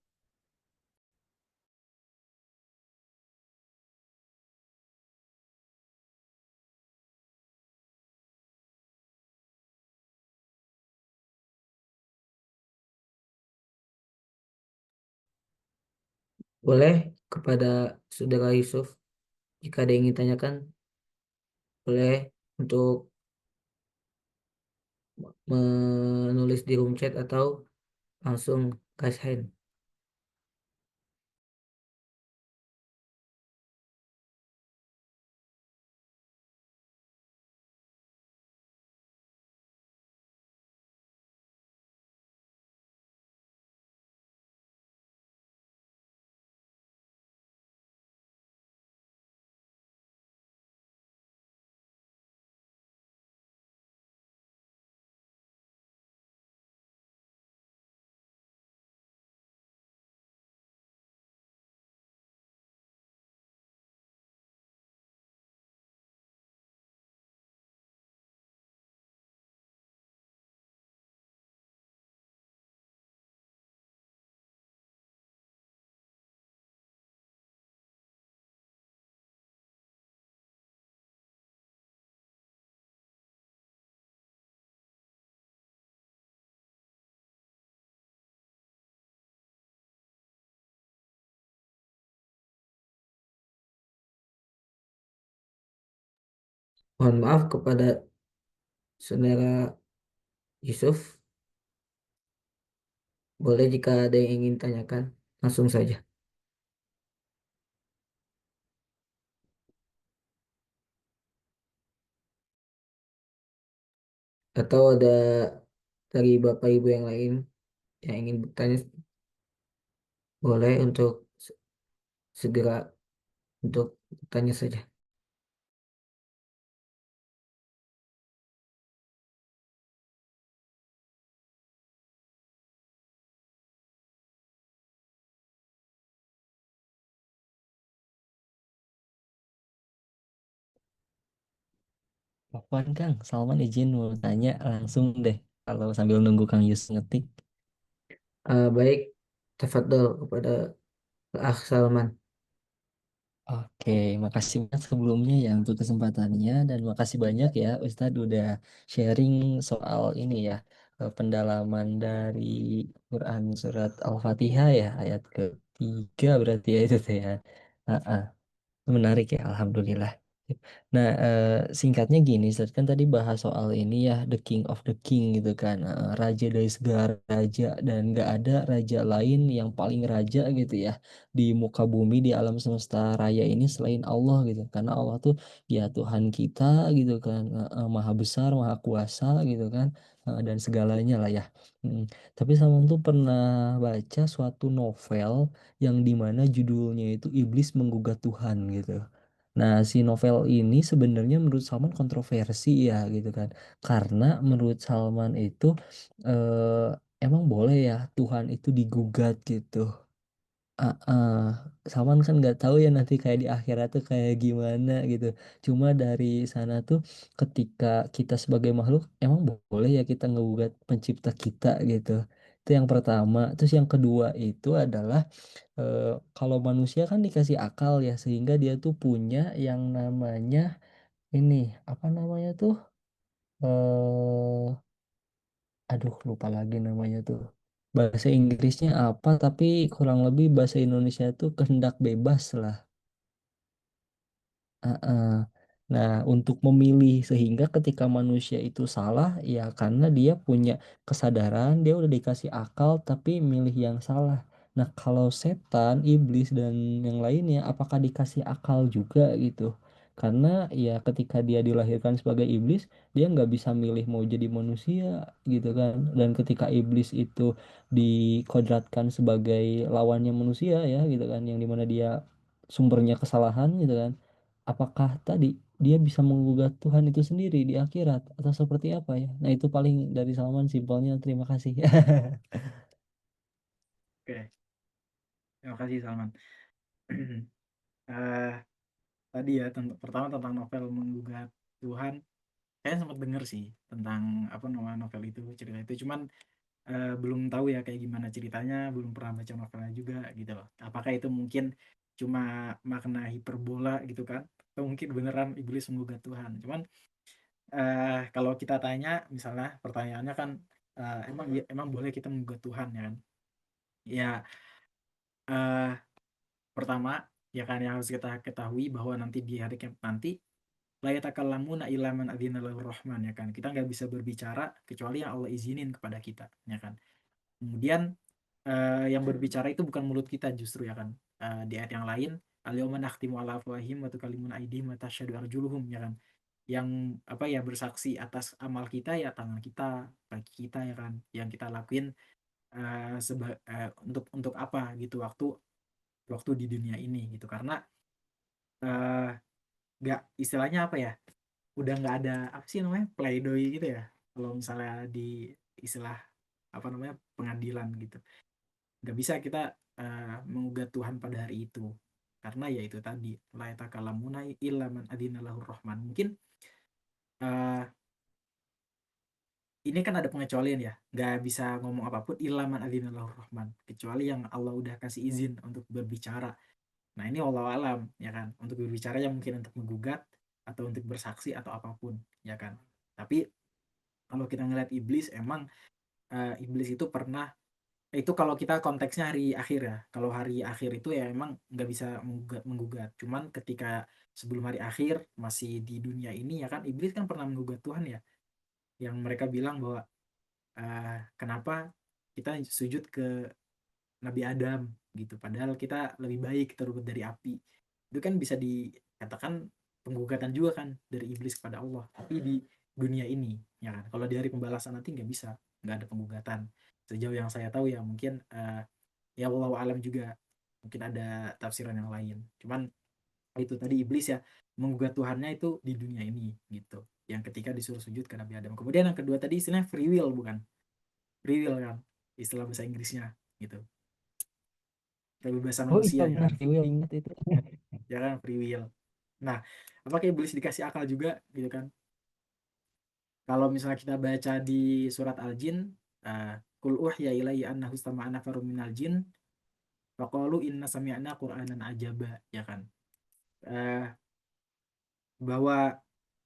Boleh kepada Saudara Yusuf, jika ada yang ingin tanyakan, boleh untuk menulis di room chat atau langsung raise hand. Mohon maaf kepada Saudara Yusuf, boleh jika ada yang ingin tanyakan, langsung saja. Atau ada dari Bapak Ibu yang lain yang ingin bertanya, boleh untuk segera untuk bertanya saja. Apaan Kang? Salman izin mau tanya langsung deh. Kalau sambil nunggu Kang Yus ngetik. Baik, tafadhol kepada Akh Salman. Oke, makasih banyak sebelumnya ya untuk kesempatannya dan makasih banyak ya Ustadz udah sharing soal ini ya pendalaman dari Quran surat Al-Fatihah ya ayat ketiga berarti ya itu tuh ya. Ah, ah. Menarik ya, Alhamdulillah. Nah, singkatnya gini, Ustaz, kan tadi bahas soal ini ya, the king of the king gitu kan, raja dari segala raja dan nggak ada raja lain yang paling raja gitu ya di muka bumi di alam semesta raya ini selain Allah gitu, karena Allah tuh ya Tuhan kita gitu kan, maha besar, maha kuasa gitu kan, dan segalanya lah ya. Mm. Tapi sama tuh pernah baca suatu novel yang dimana judulnya itu Iblis Menggugat Tuhan gitu. Nah, si novel ini sebenarnya menurut Salman kontroversi ya gitu kan. Karena menurut Salman itu emang boleh ya Tuhan itu digugat gitu. Salman kan nggak tahu ya nanti kayak di akhirat tuh kayak gimana gitu. Cuma dari sana tuh ketika kita sebagai makhluk emang boleh ya kita ngegugat pencipta kita gitu. Itu yang pertama. Terus yang kedua itu adalah eh, kalau manusia kan dikasih akal ya sehingga dia tuh punya yang namanya ini apa namanya tuh eh aduh lupa lagi namanya tuh bahasa Inggrisnya apa tapi kurang lebih bahasa Indonesia tuh kehendak bebas lah. Heeh. Nah, untuk memilih sehingga ketika manusia itu salah, ya karena dia punya kesadaran, dia udah dikasih akal tapi milih yang salah. Nah, kalau setan, iblis dan yang lainnya, apakah dikasih akal juga gitu? Karena ya ketika dia dilahirkan sebagai iblis, dia nggak bisa milih mau jadi manusia gitu kan. Dan ketika iblis itu dikodratkan sebagai lawannya manusia ya gitu kan, yang dimana dia sumbernya kesalahan gitu kan apakah tadi dia bisa menggugat Tuhan itu sendiri di akhirat atau seperti apa ya? Nah, itu paling dari Salman simpelnya. Terima kasih. Oke. Terima kasih Salman. Eh, Tadi ya pertama tentang novel Menggugat Tuhan, saya sempat denger sih tentang apa nama novel itu, cerita itu, cuman belum tahu ya kayak gimana ceritanya, belum pernah baca novelnya juga gitu loh. Apakah itu mungkin cuma makna hiperbola gitu kan, atau mungkin beneran iblis menggugat Tuhan. Cuman kalau kita tanya misalnya pertanyaannya kan, emang boleh kita menggugat Tuhan ya kan? Ya, eh, pertama ya kan yang harus kita ketahui bahwa nanti di hari kiamat nanti la yatakallamuna illa man adzina lahu rahman, ya kan, kita nggak bisa berbicara kecuali yang Allah izinin kepada kita, ya kan. Kemudian yang berbicara itu bukan mulut kita justru, ya kan. Di ayat yang lain, al-yawma nakhtimu ala afwahihim wa tukallimuna aydihim wa tashhadu arjuluhum, ya kan, yang apa ya, bersaksi atas amal kita ya tangan kita, kaki kita, ya kan, yang kita lakuin untuk apa gitu, waktu waktu di dunia ini gitu. Karena eh, nggak, istilahnya apa ya, udah nggak ada apa sih namanya, pleidoy gitu ya, kalau misalnya di istilah apa namanya, pengadilan gitu, nggak bisa kita mengugat Tuhan pada hari itu, karena ya itu tadi, la yatakalamuna illa man adzina lahur rahman. Mungkin eh, ini kan ada pengecualian ya, nggak bisa ngomong apapun illa man adzina lahur rahman, kecuali yang Allah udah kasih izin untuk berbicara. Nah ini Allah alam, ya kan, untuk berbicara yang mungkin untuk menggugat atau untuk bersaksi atau apapun, ya kan. Tapi kalau kita ngeliat iblis, emang iblis itu pernah, itu kalau kita konteksnya hari akhir ya, kalau hari akhir itu ya emang nggak bisa menggugat. Cuman ketika sebelum hari akhir masih di dunia ini, ya kan, iblis kan pernah menggugat Tuhan ya, yang mereka bilang bahwa kenapa kita sujud ke Nabi Adam gitu, padahal kita lebih baik terbuat dari api. Itu kan bisa dikatakan penggugatan juga kan dari iblis kepada Allah, tapi di dunia ini, ya kan. Kalau di hari pembalasan nanti nggak bisa, nggak ada penggugatan sejauh yang saya tahu ya. Mungkin ya wallahu alam juga, mungkin ada tafsiran yang lain. Cuman itu tadi iblis ya menggugat Tuhannya itu di dunia ini gitu, yang ketika disuruh sujud ke Nabi Adam. Kemudian yang kedua tadi istilahnya free will, bukan free will kan, istilah bahasa Inggrisnya gitu, kebebasan Oh manusia, iya ya benar, kan, Dewi ingat itu. ya kan, free will. Nah, apakah iblis dikasih akal juga gitu kan? Kalau misalnya kita baca di surat Al-Jin, qul uhya ilayya annahu istama'a nafarun minal jin faqalu inna sami'na qur'anan ajaba, ya kan. Eh, bahwa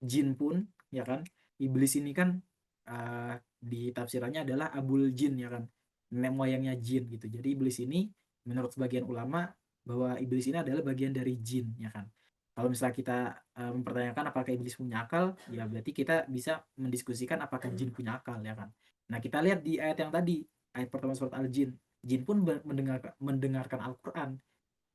jin pun, ya kan, iblis ini kan di tafsirannya adalah abul jin, ya kan, nenek moyangnya jin gitu. Jadi iblis ini menurut sebagian ulama bahwa iblis ini adalah bagian dari jin, ya kan. Kalau misalnya kita mempertanyakan apakah iblis punya akal, ya berarti kita bisa mendiskusikan apakah jin punya akal, ya kan. Nah kita lihat di ayat yang tadi, ayat pertama surat Al-Jin, jin pun mendengarkan Al-Quran,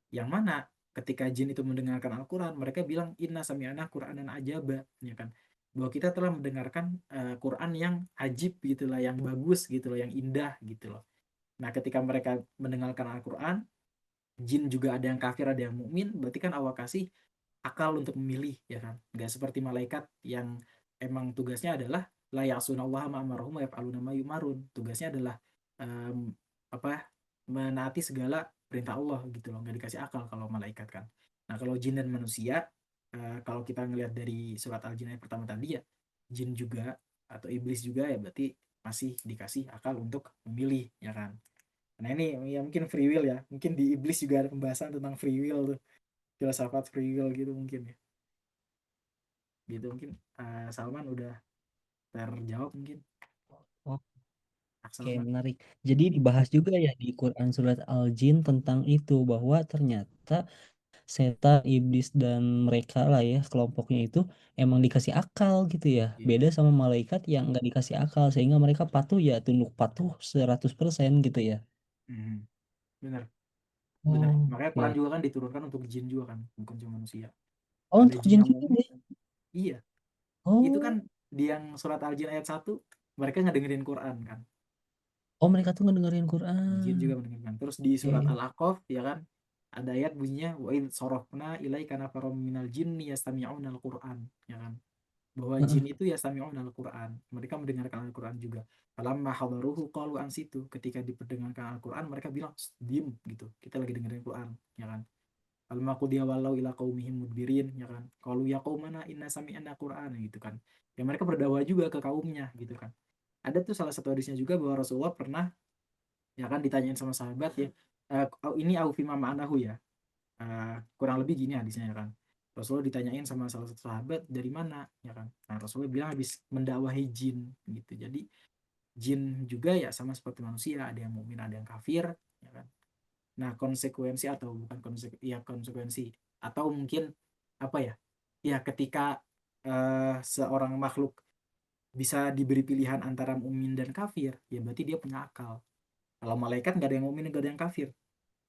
yang mana ketika jin itu mendengarkan Al-Quran, mereka bilang inna sami'ana Qur'anan ajaba, ya kan, bahwa kita telah mendengarkan Quran yang ajib gitu lah, yang bagus gitu loh, yang indah gitu loh. Nah ketika mereka mendengarkan Al-Quran, jin juga ada yang kafir ada yang mukmin, berarti kan Allah kasih akal untuk memilih, ya kan, nggak seperti malaikat yang emang tugasnya adalah la ya'sunallaha ma amarahum wa yaf'aluna ma yumarun, tugasnya adalah em, apa, menaati segala perintah Allah gitu loh, nggak dikasih akal kalau malaikat kan. Nah kalau jin dan manusia, kalau kita ngelihat dari surat Al-Jin ayat pertama tadi ya, jin juga atau iblis juga ya berarti masih dikasih akal untuk memilih, ya kan. Nah ini ya mungkin free will ya, mungkin di iblis juga ada pembahasan tentang free will tuh, filsafat free will gitu mungkin ya, gitu mungkin. Salman udah terjawab mungkin, Oke, Salman. menarik. Jadi dibahas juga ya di Quran Surat Al-Jin tentang itu, bahwa ternyata setan, iblis, dan mereka lah ya, kelompoknya itu emang dikasih akal gitu ya. Iya. Beda sama malaikat yang nggak dikasih akal, sehingga mereka patuh ya, tunduk patuh 100% gitu ya. Mhm. Bener, bener, makanya Quran Oke. juga kan diturunkan untuk jin juga kan, bukan cuma manusia. Oh, Ada untuk jin jin yang juga mukmin, deh. iya, itu kan Oh, di yang surat Al-Jin ayat 1, mereka ngedengerin Quran kan, oh mereka tuh ngedengerin jin Quran. juga mendengarkan. Terus di surat Oke. Al-Aqaf, ya kan, ada ayat bunyinya wa id sorofna ilaika nafarum minal jinni yastami'una al-Quran, ya kan. bahwa Heeh. jin itu yastami'una al-Qur'an, mereka mendengarkan Al-Qur'an juga. Falamma hadaruhu qalu ansitu, ketika diperdengarkan Al-Qur'an mereka bilang, "Diem," gitu. Kita lagi dengerin Quran, ya kan. Falamma qudiya walau ila qaumihim mudbirin, ya kan. Qalu ya qaumana inna sami'na Qur'an, gitu kan. Ya mereka berdakwah juga ke kaumnya, gitu kan. Ada tuh salah satu hadisnya juga bahwa Rasulullah pernah, ya kan, ditanyain sama sahabat ya, ini au fima ma'anahu ya. Kurang lebih gini hadisnya, ya kan. Rasulullah ditanyain sama salah satu sahabat, dari mana, ya kan. Nah, Rasulullah bilang habis mendakwahi jin, gitu. Jadi jin juga ya sama seperti manusia, ada yang mukmin, ada yang kafir, ya kan. Nah, konsekuensi atau bukan konsekuensi atau mungkin apa ya? Ya ketika seorang makhluk bisa diberi pilihan antara mukmin dan kafir, ya berarti dia punya akal. Kalau malaikat nggak ada yang mukmin, nggak ada yang kafir,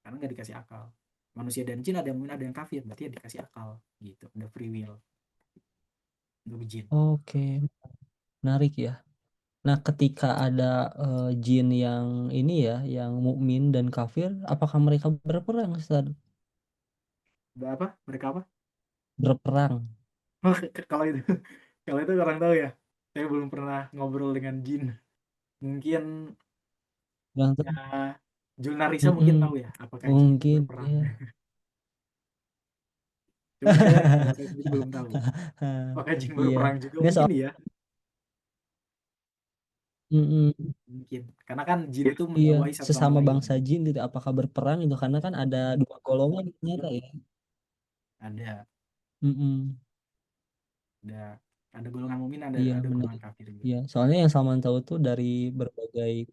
karena nggak dikasih akal. Manusia dan jin ada yang mukmin, ada yang kafir, berarti ya dikasih akal, gitu. Ada free will untuk jin. Oke, menarik ya. Nah, ketika ada jin yang ini ya, yang mukmin dan kafir, apakah mereka berperang, Ustaz? Apa? Mereka apa? Berperang. Oh, kalau itu kalau itu orang tahu ya. Saya belum pernah ngobrol dengan jin. Mungkin Yang ya Julnarisa mungkin Mm-mm, tahu ya, apakah jin itu mungkin berperang. ya. Cuman saya sendiri belum tahu. Apakah jin Iya, berperang juga nggak mungkin soal. ya? Mm-mm. Mungkin. Karena kan jin itu Iya, mendakwahi satu sama sesama lain. bangsa jin gitu, apakah berperang itu karena kan ada dua golongan ternyata ya. Ada Mm-mm. ada ada golongan mukmin, ada Iya, ada golongan menarik. kafir juga. Iya, soalnya yang Salman tahu tuh dari berbagai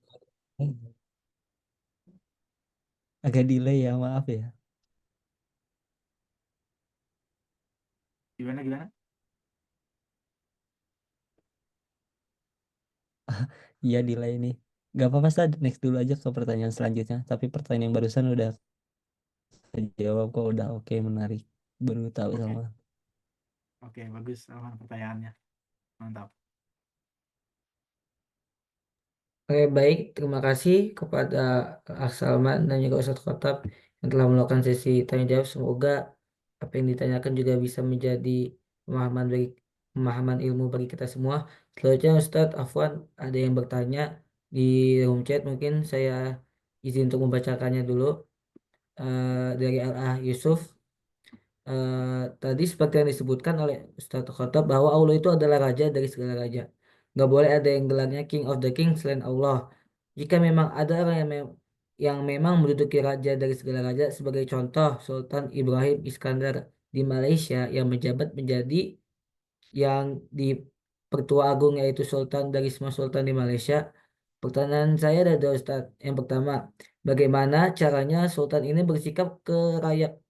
agak delay ya, maaf ya. Gimana gimana? Iya, delay nih. Gak apa-apa, Sad. Next dulu aja ke pertanyaan selanjutnya. Tapi pertanyaan yang barusan udah jawab kok, udah oke, menarik. Baru tahu Oke. sama. Oke, bagus sama pertanyaannya. Mantap. Oke, baik. Terima kasih kepada Salman dan juga Ustadz Khotab yang telah melakukan sesi tanya jawab. Semoga apa yang ditanyakan juga bisa menjadi pemahaman ilmu bagi kita semua. Selanjutnya Ustadz Afwan ada yang bertanya di room chat. Mungkin saya izin untuk membacakannya dulu. Dari LA Yusuf. Tadi seperti yang disebutkan oleh Ustadz Khotab bahwa Allah itu adalah raja dari segala raja. Nggak boleh ada yang gelarnya King of the King selain Allah. Jika memang ada orang yang memang menduduki raja dari segala raja, sebagai contoh Sultan Ibrahim Iskandar di Malaysia yang menjabat menjadi yang di Pertua Agung yaitu Sultan dari semua Sultan di Malaysia. Pertanyaan saya dari Ustaz, yang pertama, bagaimana caranya Sultan ini bersikap ke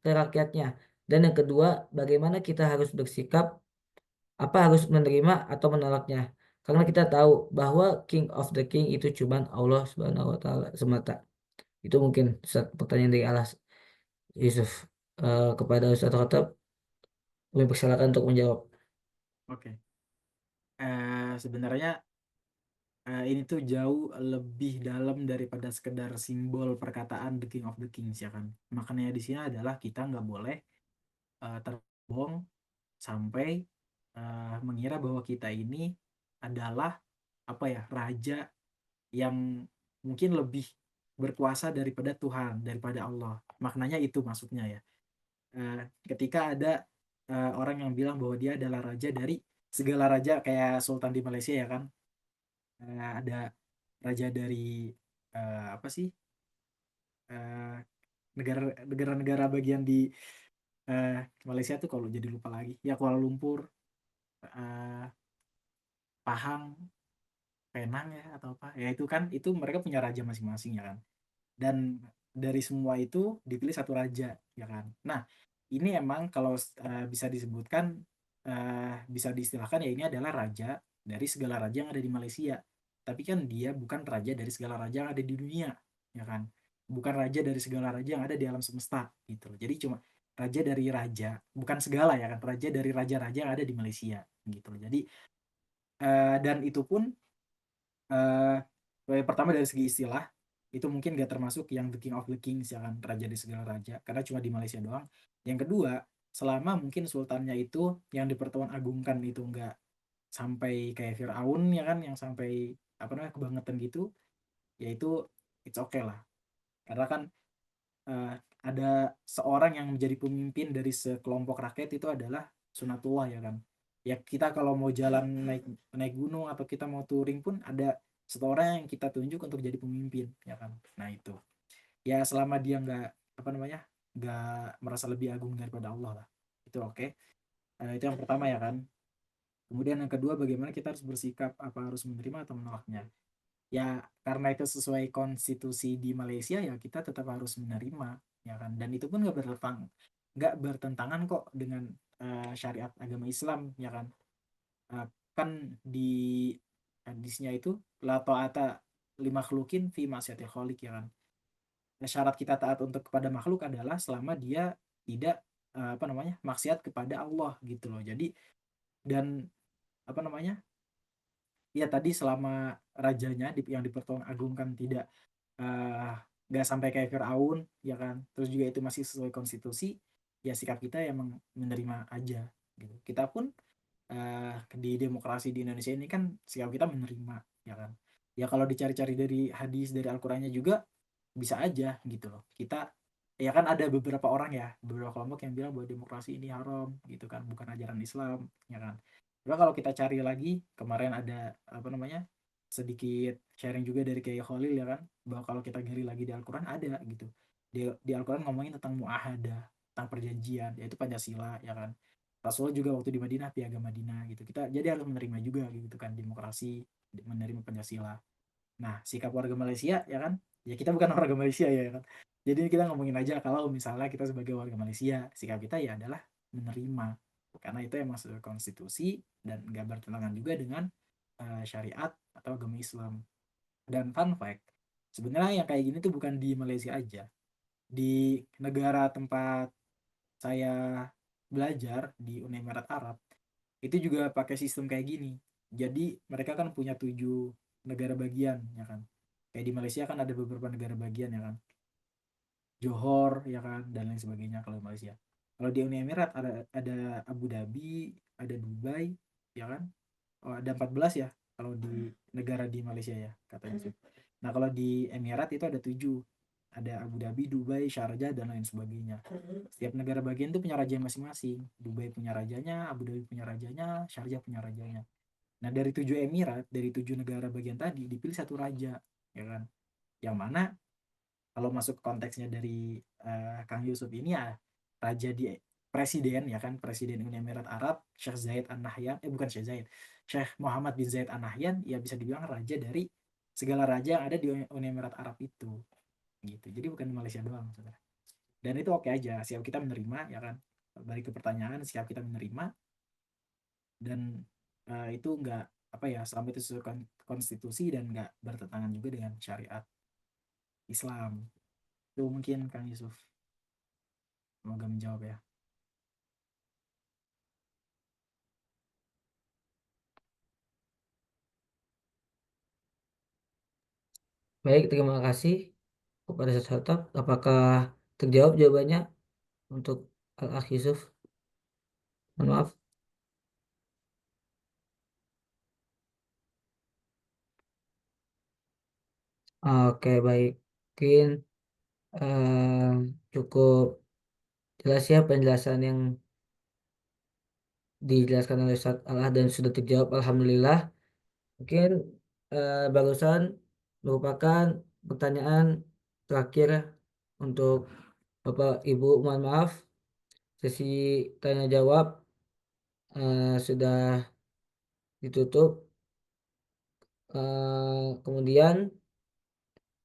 rakyatnya? Dan yang kedua, bagaimana kita harus bersikap, apa harus menerima atau menolaknya? Karena kita tahu bahwa King of the King itu cuman Allah Subhanahu wa taala semata. Itu mungkin Ustaz, pertanyaan dari Alas Yusuf. Kepada Ustaz Khattab, kami persilakan untuk menjawab. Oke. Sebenarnya ini tuh jauh lebih dalam daripada sekedar simbol perkataan the King of the Kings, ya kan. Makanya di sini adalah kita nggak boleh terbohong sampai mengira bahwa kita ini adalah apa ya, raja yang mungkin lebih berkuasa daripada Tuhan, daripada Allah. Maknanya itu maksudnya ya. Ketika ada orang yang bilang bahwa dia adalah raja dari segala raja, kayak Sultan di Malaysia, ya kan. Ada raja dari apa sih, eh, negara-negara bagian di Malaysia tuh, kalau jadi lupa lagi ya, Kuala Lumpur, eh, Pahang, Penang ya, atau apa ya, itu kan, itu mereka punya raja masing-masing, ya kan. Dan dari semua itu dipilih satu raja, ya kan. Nah, ini emang kalau bisa disebutkan, bisa diistilahkan ya, ini adalah raja dari segala raja yang ada di Malaysia. Tapi kan dia bukan raja dari segala raja yang ada di dunia, ya kan. Bukan raja dari segala raja yang ada di alam semesta, gitu. Jadi cuma raja dari raja, bukan segala, ya kan, raja dari raja-raja yang ada di Malaysia, gitu. Jadi dan itu pun pertama dari segi istilah, itu mungkin gak termasuk yang the king of the kings, ya kan, raja di segala raja, karena cuma di Malaysia doang. Yang kedua, selama mungkin sultannya itu yang dipertuan agungkan itu sampai kayak Firaun ya kan, yang sampai apa namanya kebangetan gitu, ya itu it's okay lah. Karena kan ada seorang yang menjadi pemimpin dari sekelompok rakyat itu adalah sunatullah ya kan. Ya kita kalau mau jalan naik naik gunung atau kita mau touring pun ada seseorang yang kita tunjuk untuk jadi pemimpin ya kan. Nah itu ya selama dia nggak apa namanya nggak merasa lebih agung daripada Allah lah, itu oke. Itu yang pertama ya kan. Kemudian yang kedua, bagaimana kita harus bersikap, apa harus menerima atau menolaknya. Ya karena itu sesuai konstitusi di Malaysia, ya kita tetap harus menerima ya kan, dan itu pun nggak bertentangan kok dengan syariat agama Islam ya kan. Kan di hadisnya itu la ta'ata lima khluqin fi ma'siyatil khaliq ya kan. Nah, syarat kita taat untuk kepada makhluk adalah selama dia tidak apa namanya maksiat kepada Allah gitu loh. Jadi dan apa namanya ya tadi selama rajanya yang dipertanggungjawabkan tidak nggak sampai kayak Firaun ya kan, terus juga itu masih sesuai konstitusi, ya sikap kita emang menerima aja gitu. Kita pun di demokrasi di Indonesia ini kan sikap kita menerima ya kan. Ya kalau dicari-cari dari hadis dari Al-Qur'annya juga bisa aja gitu loh. Kita ya kan ada beberapa orang ya, beberapa kelompok yang bilang bahwa demokrasi ini haram gitu kan, bukan ajaran Islam ya kan. Coba kalau kita cari lagi, kemarin ada apa namanya sedikit sharing juga dari Kiai Khalil ya kan, bahwa kalau kita gali lagi di Al-Quran ada gitu, di Al-Quran ngomongin tentang muahadah, tentang perjanjian, yaitu Pancasila ya kan. Rasulullah juga waktu di Madinah piagam Madinah gitu, kita jadi harus menerima juga gitu kan demokrasi, menerima Pancasila. Nah sikap warga Malaysia ya kan, ya kita bukan warga Malaysia ya kan, jadi kita ngomongin aja kalau misalnya kita sebagai warga Malaysia, sikap kita ya adalah menerima, karena itu emang sesuai konstitusi dan gak bertentangan juga dengan syariat atau agama Islam. Dan fun fact, sebenarnya yang kayak gini tuh bukan di Malaysia aja, di negara tempat saya belajar di Uni Emirat Arab itu juga pakai sistem kayak gini. Jadi mereka kan punya 7 negara bagian ya kan, kayak di Malaysia kan ada beberapa negara bagian ya kan, Johor ya kan, dan lain sebagainya kalau Malaysia. Kalau di Uni Emirat ada Abu Dhabi, ada Dubai ya kan. Oh, ada 14 ya kalau di negara di Malaysia ya katanya. Nah kalau di Emirat itu ada 7, ada Abu Dhabi, Dubai, Sharjah, dan lain sebagainya. Setiap negara bagian itu punya raja masing-masing. Dubai punya rajanya, Abu Dhabi punya rajanya, Sharjah punya rajanya. Nah dari 7 Emirat, dari 7 negara bagian tadi dipilih satu raja ya kan, yang mana kalau masuk konteksnya dari Kang Yusuf ini ya raja di presiden ya kan, presiden Uni Emirat Arab Syekh Zayed An Nahyan, bukan Syekh Zayed, Syekh Muhammad bin Zayed An Nahyan, ya bisa dibilang raja dari segala raja yang ada di Uni Emirat Arab itu gitu. Jadi bukan di Malaysia doang saudara. Dan itu oke aja, siap kita menerima ya kan. Balik ke pertanyaan, siap kita menerima, dan itu enggak apa ya, selama itu sesuai konstitusi dan enggak bertentangan juga dengan syariat Islam. Itu mungkin Kang Yusuf, semoga menjawab ya. Baik, terima kasih kepada Ustaz. Apakah terjawab jawabannya untuk Al-Akh Yusuf? Mohon maaf. Oke, baik. Mungkin cukup jelas ya penjelasan yang dijelaskan oleh Ustaz Allah dan sudah terjawab. Alhamdulillah. Mungkin barusan merupakan pertanyaan terakhir untuk Bapak Ibu. Mohon maaf, sesi tanya jawab sudah ditutup. Kemudian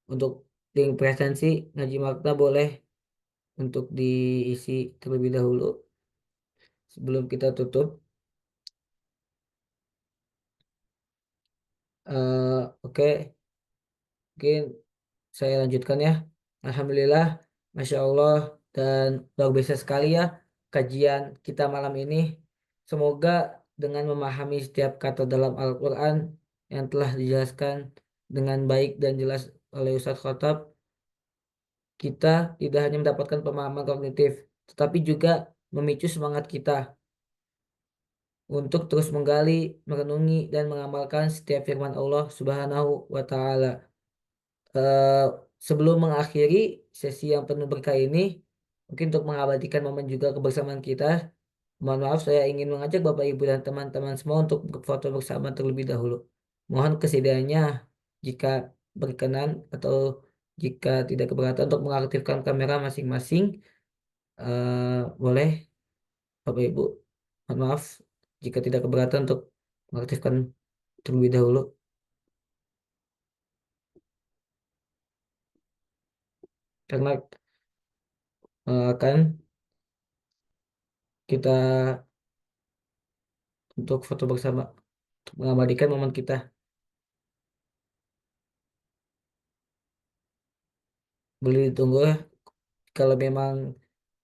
untuk link presensi ngaji makna boleh untuk diisi terlebih dahulu sebelum kita tutup. Oke, mungkin saya lanjutkan ya. Alhamdulillah, Masya Allah, dan luar biasa sekali ya kajian kita malam ini. Semoga dengan memahami setiap kata dalam Al-Quran yang telah dijelaskan dengan baik dan jelas oleh Ustadz Khotab, kita tidak hanya mendapatkan pemahaman kognitif, tetapi juga memicu semangat kita untuk terus menggali, merenungi, dan mengamalkan setiap firman Allah Subhanahu wa Ta'ala. Eh, Sebelum mengakhiri sesi yang penuh berkah ini, mungkin untuk mengabadikan momen juga kebersamaan kita, mohon maaf saya ingin mengajak Bapak Ibu dan teman-teman semua untuk berfoto bersama terlebih dahulu. Mohon kesediaannya jika berkenan atau jika tidak keberatan untuk mengaktifkan kamera masing-masing, boleh Bapak Ibu. Mohon maaf jika tidak keberatan untuk mengaktifkan terlebih dahulu. Karena akan kita untuk foto bersama untuk mengabadikan momen kita. Boleh ditunggu ya. Kalau memang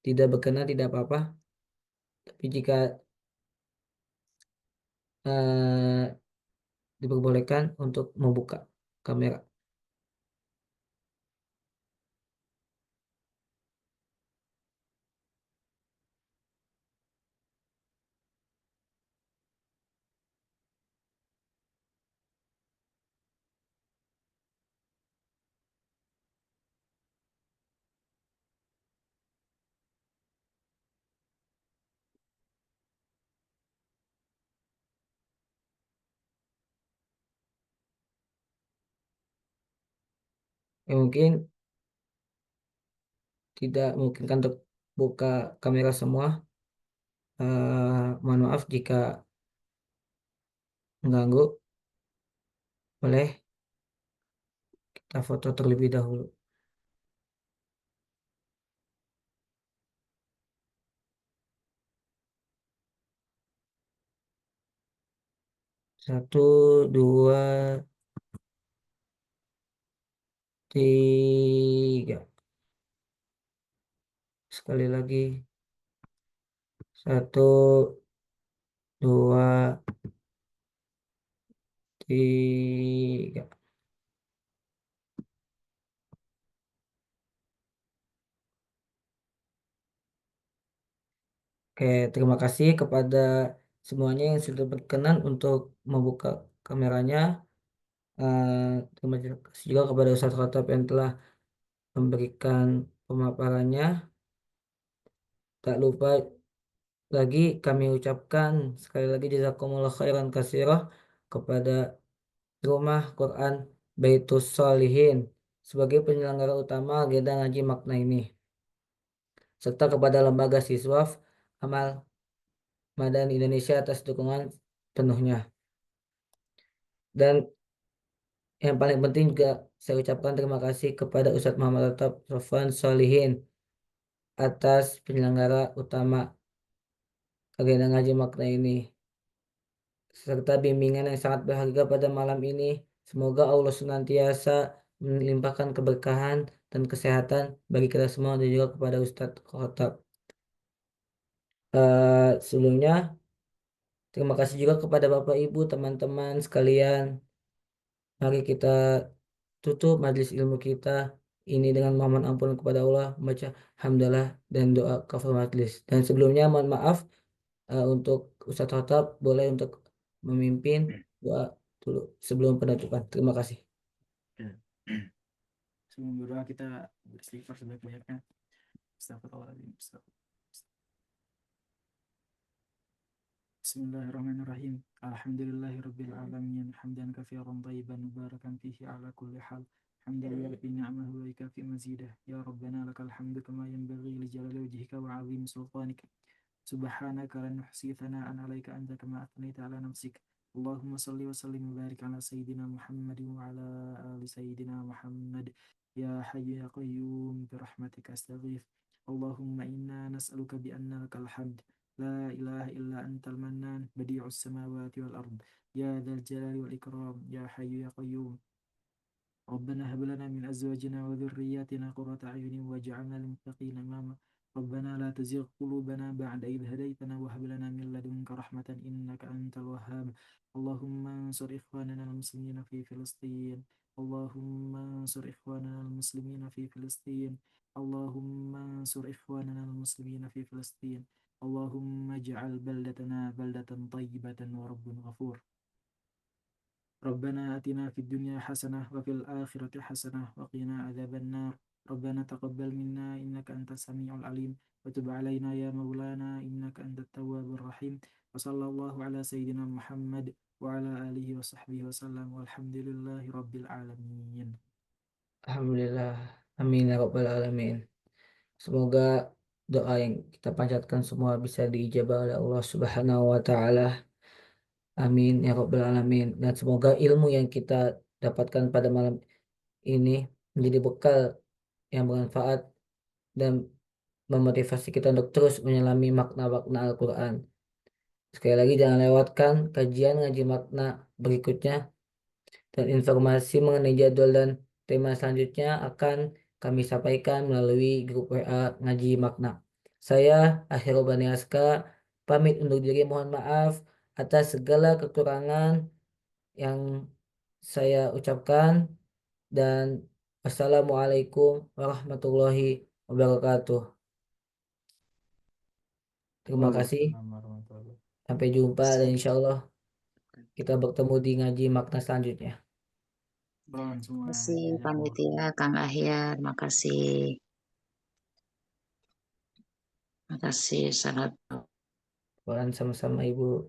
tidak berkenan tidak apa-apa. Tapi jika eh, diperbolehkan untuk membuka kamera. Ya, mungkin tidak memungkinkan untuk buka kamera semua. Mohon maaf jika mengganggu. Boleh kita foto terlebih dahulu. Satu, dua, tiga. Sekali lagi. Satu, dua, tiga. Oke, terima kasih kepada semuanya yang sudah berkenan untuk membuka kameranya. Terima kasih juga kepada Ustadz Khatib yang telah memberikan pemaparannya. Tak lupa lagi kami ucapkan sekali lagi jazakumullah khairan katsirah kepada Rumah Quran Baitus Shalihin sebagai penyelenggara utama agenda ngaji makna ini, serta kepada lembaga Siswaf Amal Madani Indonesia atas dukungan penuhnya. Dan yang paling penting juga saya ucapkan terima kasih kepada Ustadz Muhammad Attab Sofwan Shalihin atas penyelenggara utama agenda ngaji makna ini, serta bimbingan yang sangat berharga pada malam ini. Semoga Allah senantiasa melimpahkan keberkahan dan kesehatan bagi kita semua dan juga kepada Ustadz Khotab. Sebelumnya, terima kasih juga kepada Bapak Ibu, teman-teman sekalian. Mari kita tutup majelis ilmu kita ini dengan mohon ampun kepada Allah, membaca hamdalah dan doa kafar majelis. Dan sebelumnya mohon maaf untuk Ustadz Khotab boleh untuk memimpin doa dulu sebelum penutupan. Terima kasih. Oke. Sebelum berdoa kita beristighfar sebanyak-banyaknya. Astagfirullahaladzim. Bismillahirrahmanirrahim. Alhamdulillahirabbil alamin. Hamdan katsiran thayyiban mubarakan fihi ala kulli hal. Hamdan yuwaffi ni'amahu wa yukafi mazidah. Ya Rabbana lakal hamdu kama yanbaghi li jalali wajhika wa 'azimi sultanika. Subhanaka la nuhsi thana'an 'alaika anta kama athnayta 'ala nafsik. Allahumma salli wa sallim wa barik ala sayyidina Muhammad wa ala ali sayyidina Muhammad. Ya hayyu ya qayyum bi rahmatika astaghith. Allahumma inna nas'aluka bi anna lakal hamd. لا إله إلا أنت المنان بديع السماوات والأرض يا ذا الجلال والإكرام يا حي يا قيوم ربنا هب لنا من أزواجنا وذرياتنا قرة أعين واجعلنا للمتقين إماما ربنا لا تزغ قلوبنا بعد إذ هديتنا وهب لنا من لدنك رحمة إنك أنت الوهاب اللهم انصر إخواننا المسلمين في فلسطين اللهم انصر إخواننا المسلمين في فلسطين اللهم انصر إخواننا المسلمين في فلسطين اللهم اجعل بلدتنا بلدة طيبة ورب غفور. ربنا آتنا في الدنيا حسنة وفي الآخرة حسنة وقنا عذاب النار. ربنا تقبل منا إنك أنت السميع العليم وتب علينا يا مولانا إنك أنت التواب الرحيم. وصلى الله على سيدنا محمد وعلى آله وصحبه وسلم والحمد لله رب العالمين. Alhamdulillah. Amin ya rabbal alamin. Semoga doa yang kita panjatkan semua bisa diijabah oleh Allah Subhanahu wa taala. Amin ya rabbal alamin. Dan semoga ilmu yang kita dapatkan pada malam ini menjadi bekal yang bermanfaat dan memotivasi kita untuk terus menyelami makna-makna Al-Quran. Sekali lagi jangan lewatkan kajian ngaji makna berikutnya, dan informasi mengenai jadwal dan tema selanjutnya akan kami sampaikan melalui grup WA ngaji makna. Saya Akhirul Bani Aska pamit undur diri, mohon maaf atas segala kekurangan yang saya ucapkan, dan wassalamualaikum warahmatullahi wabarakatuh. Terima kasih. Waalaikumsalam warahmatullahi wabarakatuh. Sampai jumpa dan insya Allah kita bertemu di ngaji makna selanjutnya. Bron semua. Terima kasih Jazakumullah. panitia Kang Ahyar, makasih. Makasih sangat. Sama-sama Ibu.